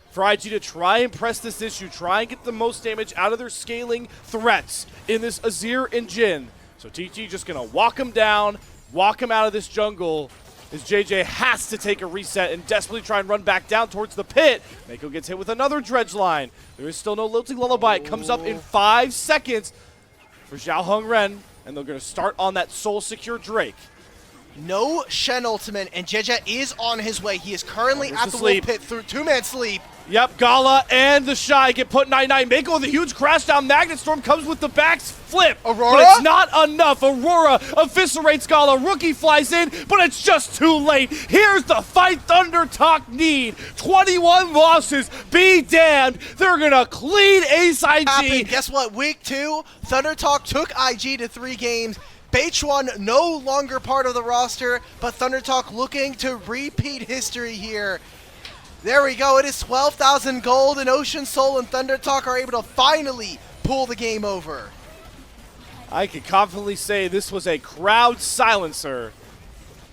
for IG to try and press this issue, try and get the most damage out of their scaling threats in this Azir and Jhin. So TT just going to walk him down, walk him out of this jungle, as JJ has to take a reset and desperately try and run back down towards the pit. Mako gets hit with another dredge line. There is still no Lilting Lullaby. It comes up in 5 seconds for Xiaoheng Ren, and they're going to start on that Soul Secure Drake. No Shen ultimate, and JJ is on his way. He is currently at the sleep. pit through 2-man sleep. Yep, Gala and the Shy get put 9-9. Mako with a huge crash down. Magnet Storm comes with the back flip. Aurora? But it's not enough. Aurora eviscerates Gala. Rookie flies in, but it's just too late. Here's the fight Thunder Talk need. 21 losses. Be damned. They're going to clean Ace IG. Guess what? Week 2, Thunder Talk took IG to 3 games. Beichuan no longer part of the roster, but Thunder Talk looking to repeat history here. There we go. It is 12,000 gold, and Ocean Soul and Thunder Talk are able to finally pull the game over. I can confidently say this was a crowd silencer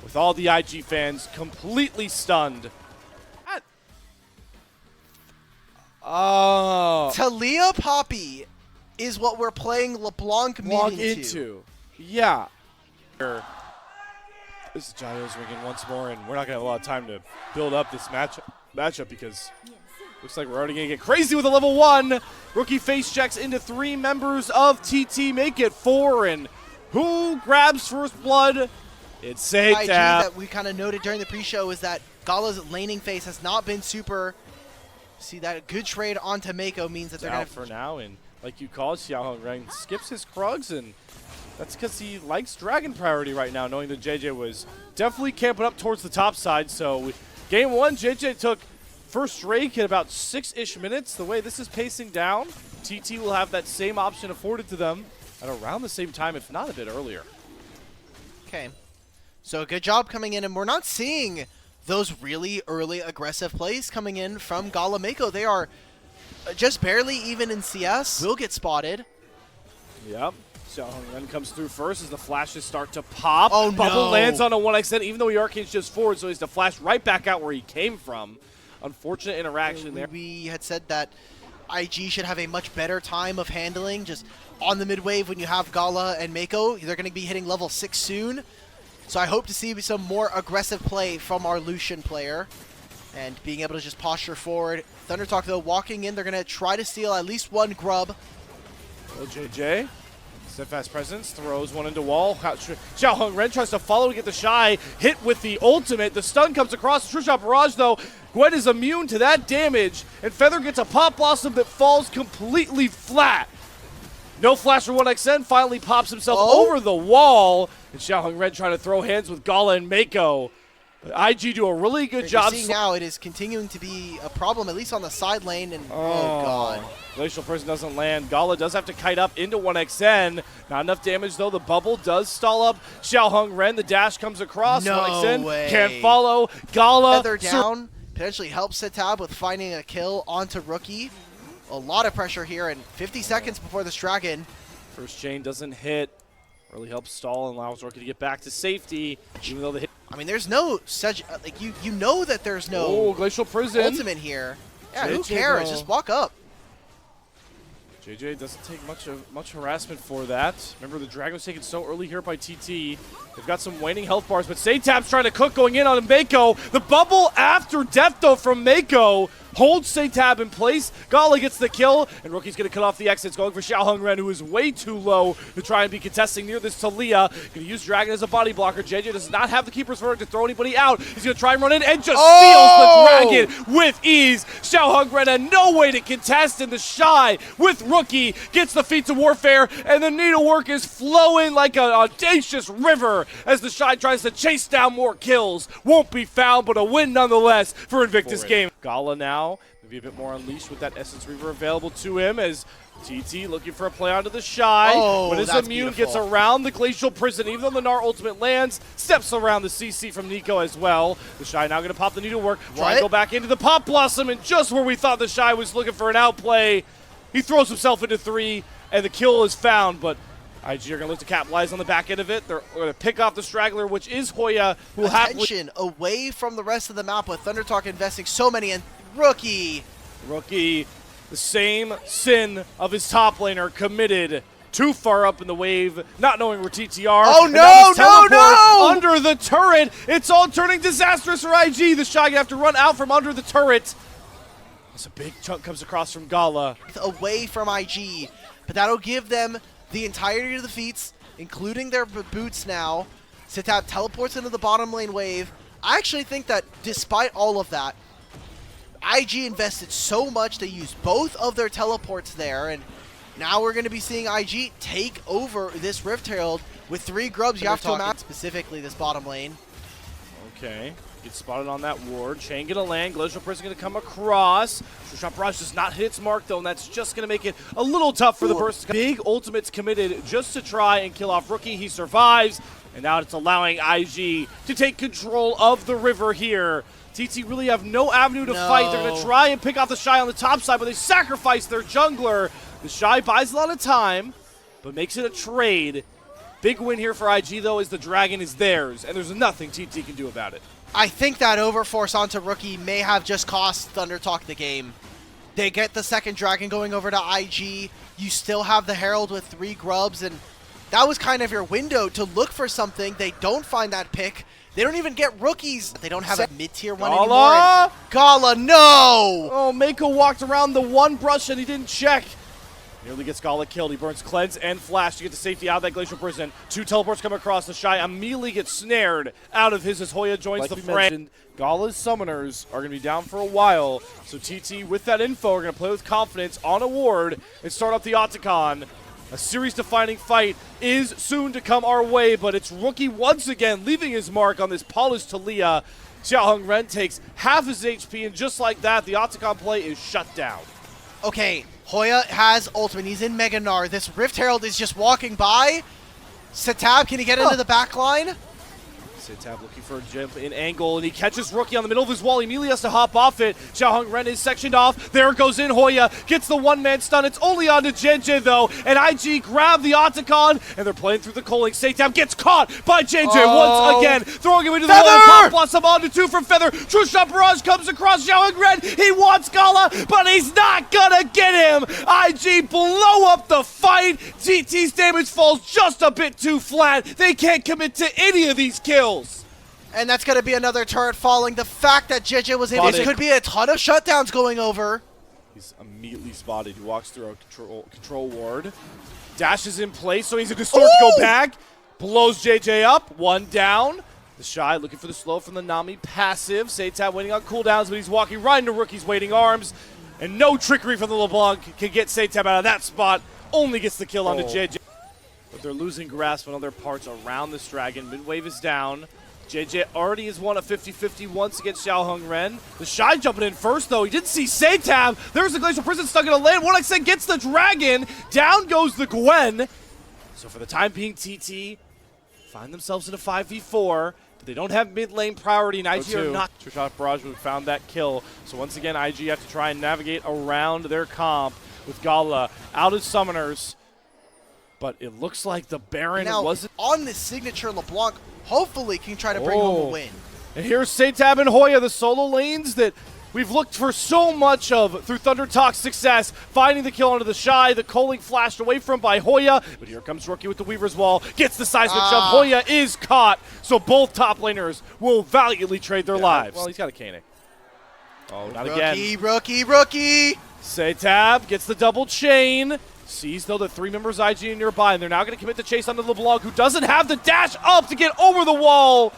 with all the IG fans completely stunned. Oh. Talia Poppy is what we're playing LeBlanc Mid into. Yeah. This Gyro's ringing once more, and we're not going to have a lot of time to build up this matchup because looks like we're already going to get crazy with a level 1. Rookie face checks into 3 members of TT, make it 4, and who grabs first blood? It's Satab. IG that we kind of noted during the pre-show is that Gala's laning phase has not been super. See that a good trade onto Mako means that they're out going for now, and like you called, Xiaoheng Ren skips his Krugs, and that's because he likes Dragon priority right now, knowing that JJ was definitely camping up towards the top side. So game 1, JJ took first Drake in about 6-ish minutes. The way this is pacing down, TT will have that same option afforded to them at around the same time, if not a bit earlier. Okay. So good job coming in, and we're not seeing those really early aggressive plays coming in from Gala Mako. They are just barely even in CS. Will get spotted. Yep. Xiaoheng Ren comes through first as the flashes start to pop. Oh, Bubble no. lands on a 1xN, even though he arcanes just forward, so he has to flash right back out where he came from. Unfortunate interaction there. We had said that IG should have a much better time of handling just on the mid wave when you have Gala and Mako. They're going to be hitting level 6 soon. So I hope to see some more aggressive play from our Lucian player and being able to just posture forward. Thunder Talk, though, walking in, they're going to try to steal at least 1 grub. Well, JJ, steadfast presence, throws one into wall. Xiaoheng Ren tries to follow to get the Shy, hit with the ultimate. The stun comes across. True Shot Barrage, though. Gwen is immune to that damage, and Feather gets a Pop Blossom that falls completely flat. No flash for 1xN, finally pops himself over the wall. And Xiaoheng Ren trying to throw hands with Gala and Mako. IG do a really good job. You're seeing now it is continuing to be a problem, at least on the side lane. And oh god. Glacial Person doesn't land. Gala does have to kite up into 1xN. Not enough damage, though. The bubble does stall up. Xiaoheng Ren, the dash comes across. No 1xN way. can't follow. Gala. Feather down. Potentially helps Satab with finding a kill onto Rookie. A lot of pressure here, and 50 seconds before this dragon. First chain doesn't hit. Really helps stall and allows Rookie to get back to safety, even though the hit. I mean, there's no such like you know that there's no Glacial Prison. ultimate here. Yeah, who JJ cares? though. Just walk up. JJ doesn't take much harassment for that. Remember, the Dragon was taken so early here by TT. They've got some waning health bars, but Satab's trying to cook going in on Mako. The bubble after death, though, from Mako holds Satab in place. Gala gets the kill, and Rookie's going to cut off the exits, going for Xiaoheng Ren, who is way too low to try and be contesting near this Talia. Going to use Dragon as a body blocker. JJ does not have the Keeper's Verdict to throw anybody out. He's going to try and run in and just steals the Dragon with ease. Xiaoheng Ren had no way to contest, and the Shy with Rookie gets the Feats of Warfare, and the needlework is flowing like an audacious river as the Shy tries to chase down more kills. Won't be found, but a win nonetheless for Invictus Game. Gala now, maybe a bit more unleashed with that Essence Reaver available to him as TT looking for a play onto the Shy, but his immune gets around the Glacial Prison, even though the Gnar ultimate lands, steps around the CC from Nico as well. The Shy now going to pop the needlework, try and go back into the Pop Blossom, and just where we thought the Shy was looking for an outplay, he throws himself into 3, and the kill is found, but IG are going to look to capitalize on the back end of it. They're going to pick off the straggler, which is Hoya, who will have attention away from the rest of the map with Thunder Talk investing so many, and Rookie, the same sin of his top laner, committed too far up in the wave, not knowing where TTR. Oh no, under the turret. It's all turning disastrous for IG. The Shy going to have to run out from under the turret. As a big chunk comes across from Gala. Away from IG, but that'll give them the entirety of the feats, including their boots now. Sitab teleports into the bottom lane wave. I actually think that despite all of that, IG invested so much, they used both of their teleports there, and now we're going to be seeing IG take over this Rift Herald with 3 grubs. You have to map specifically this bottom lane. Okay. Gets spotted on that ward. Chain gonna land. Glacial Prison gonna come across. Shot Barrage does not hit its mark though, and that's just gonna make it a little tough for the burst. Big ultimates committed just to try and kill off Rookie. He survives, and now it's allowing IG to take control of the river here. TT really have no avenue to fight. They're gonna try and pick off the Shy on the top side, but they sacrifice their jungler. The Shy buys a lot of time, but makes it a trade. Big win here for IG though, as the Dragon is theirs, and there's nothing TT can do about it. I think that overforce onto Rookie may have just cost Thunder Talk the game. They get the second Dragon going over to IG. You still have the Herald with 3 grubs, and that was kind of your window to look for something. They don't find that pick. They don't even get Rookies. They don't have a mid-tier one anymore. Gala, no! Oh, Mako walked around the one brush and he didn't check. Nearly gets Gala killed. He burns Cleanse and Flash to get to safety out of that Glacial Prison. 2 teleports come across. The Shy immediately gets snared out of his as Hoya joins the fray. Gala's summoners are going to be down for a while. So TT, with that info, are going to play with confidence on a ward and start up the Otacon. A series-defining fight is soon to come our way, but it's Rookie once again leaving his mark on this polished Talia. Xiaoheng Ren takes half his HP, and just like that, the Otacon play is shut down. Okay, Hoya has ultimate. He's in Mega Gnar. This Rift Herald is just walking by. Sitab, can he get into the back line? Sitab looking for a jump in angle, and he catches Rookie on the middle of his wall. He immediately has to hop off it. Xiaoheng Ren is sectioned off. There goes in Hoya. Gets the one-man stun. It's only on to JJ, though. And IG grab the Otacon, and they're playing through the Coling. Sitab gets caught by JJ once again. Throwing him into the wall. Pop Blossom onto 2 from Feather. True Shot Barrage comes across Xiaoheng Ren. He wants Gala, but he's not gonna get him. IG blow up the fight. TT's damage falls just a bit too flat. They can't commit to any of these kills. And that's going to be another turret falling. The fact that JJ was able to, could be a ton of shutdowns going over. He's immediately spotted. He walks through a control ward. Dashes in place, so he's a Distort to go back. Blows JJ up. 1 down. The Shy looking for the slow from the Nami passive. Satab waiting on cooldowns, but he's walking right into Rookie's waiting arms. And no trickery from the LeBlanc can get Satab out of that spot. Only gets the kill onto JJ. But they're losing grasp on other parts around this Dragon. Mid-wave is down. JJ already has won a 50-50 once against Xiaoheng Ren. The Shy jumping in first, though. He didn't see Satab. There's the Glacial Prison stuck in a lane. 1xN gets the Dragon. Down goes the Gwen. So for the time being, TT find themselves in a 5v4. But they don't have mid lane priority, and IG are not. True Shot Barrage found that kill. So once again, IG have to try and navigate around their comp with Gala out as summoners. but it looks like the Baron Now, wasn't. on this signature, LeBlanc hopefully can try to bring home a win. And here's Satab and Hoya, the solo lanes that we've looked for so much of through Thunder Talk's success, finding the kill onto the Shy, the culling flashed away from by Hoya, but here comes Rookie with the Weaver's Wall, gets the seismic jump, Hoya is caught, so both top laners will valiantly trade their lives. Well, he's got a Kanek. Oh, not again. Rookie! Satab gets the double chain, sees though the 3 members IG nearby, and they're now going to commit the chase onto LeBlanc, who doesn't have the dash up to get over the wall,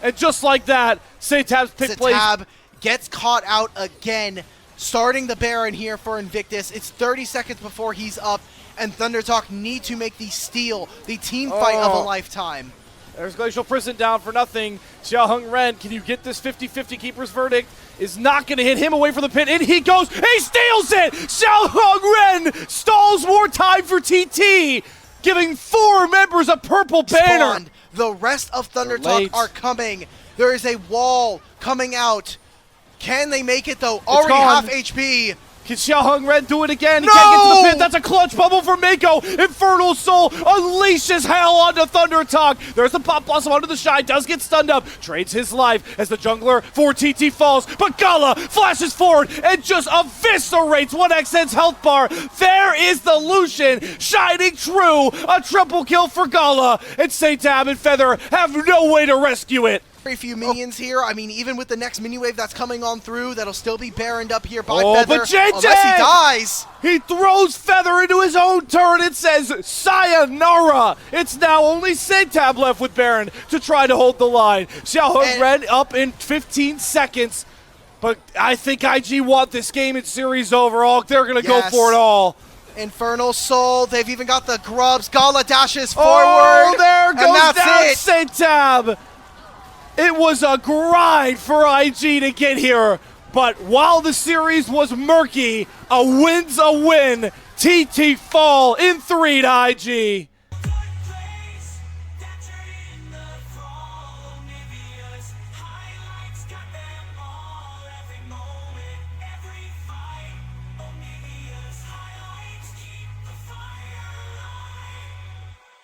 and just like that, Satab's pick plays. Gets caught out again, starting the Baron here for Invictus. It's 30 seconds before he's up, and Thunder Talk need to make the steal, the team fight of a lifetime. There's Glacial Prison down for nothing. Xiaoheng Ren, can you get this 50-50 keeper's verdict? Is not going to hit him away from the pin. In he goes. He steals it! Xiaoheng Ren stalls more time for TT, giving 4 members a purple banner. Spawned. The rest of Thunder Talk are coming. There is a wall coming out. Can they make it, though? Already half HP. Can Xiaoheng Ren do it again? He can't get to the pit. That's a clutch bubble for Mako. Infernal Soul unleashes hell onto Thunder Talk. There's the Pop Blossom onto the Shy. Does get stunned up. Trades his life as the jungler for TT falls. But Gala flashes forward and just eviscerates 1xN's health bar. There is the Lucian shining true. A triple kill for Gala. And Satab and Feather have no way to rescue it. Very few minions here. I mean, even with the next mini wave that's coming on through, that'll still be baroned up here by Feather. But JJ! Unless he dies. He throws Feather into his own turn. It says, sayonara. It's now only Satab left with Baron to try to hold the line. Xiaoheng Ren up in 15 seconds. But I think IG want this game and series overall. They're going to go for it all. Infernal Soul. They've even got the grubs. Gala dashes forward. Oh, there goes down Satab. It was a grind for IG to get here, but while the series was murky, a win's a win. TT fall in 3 to IG.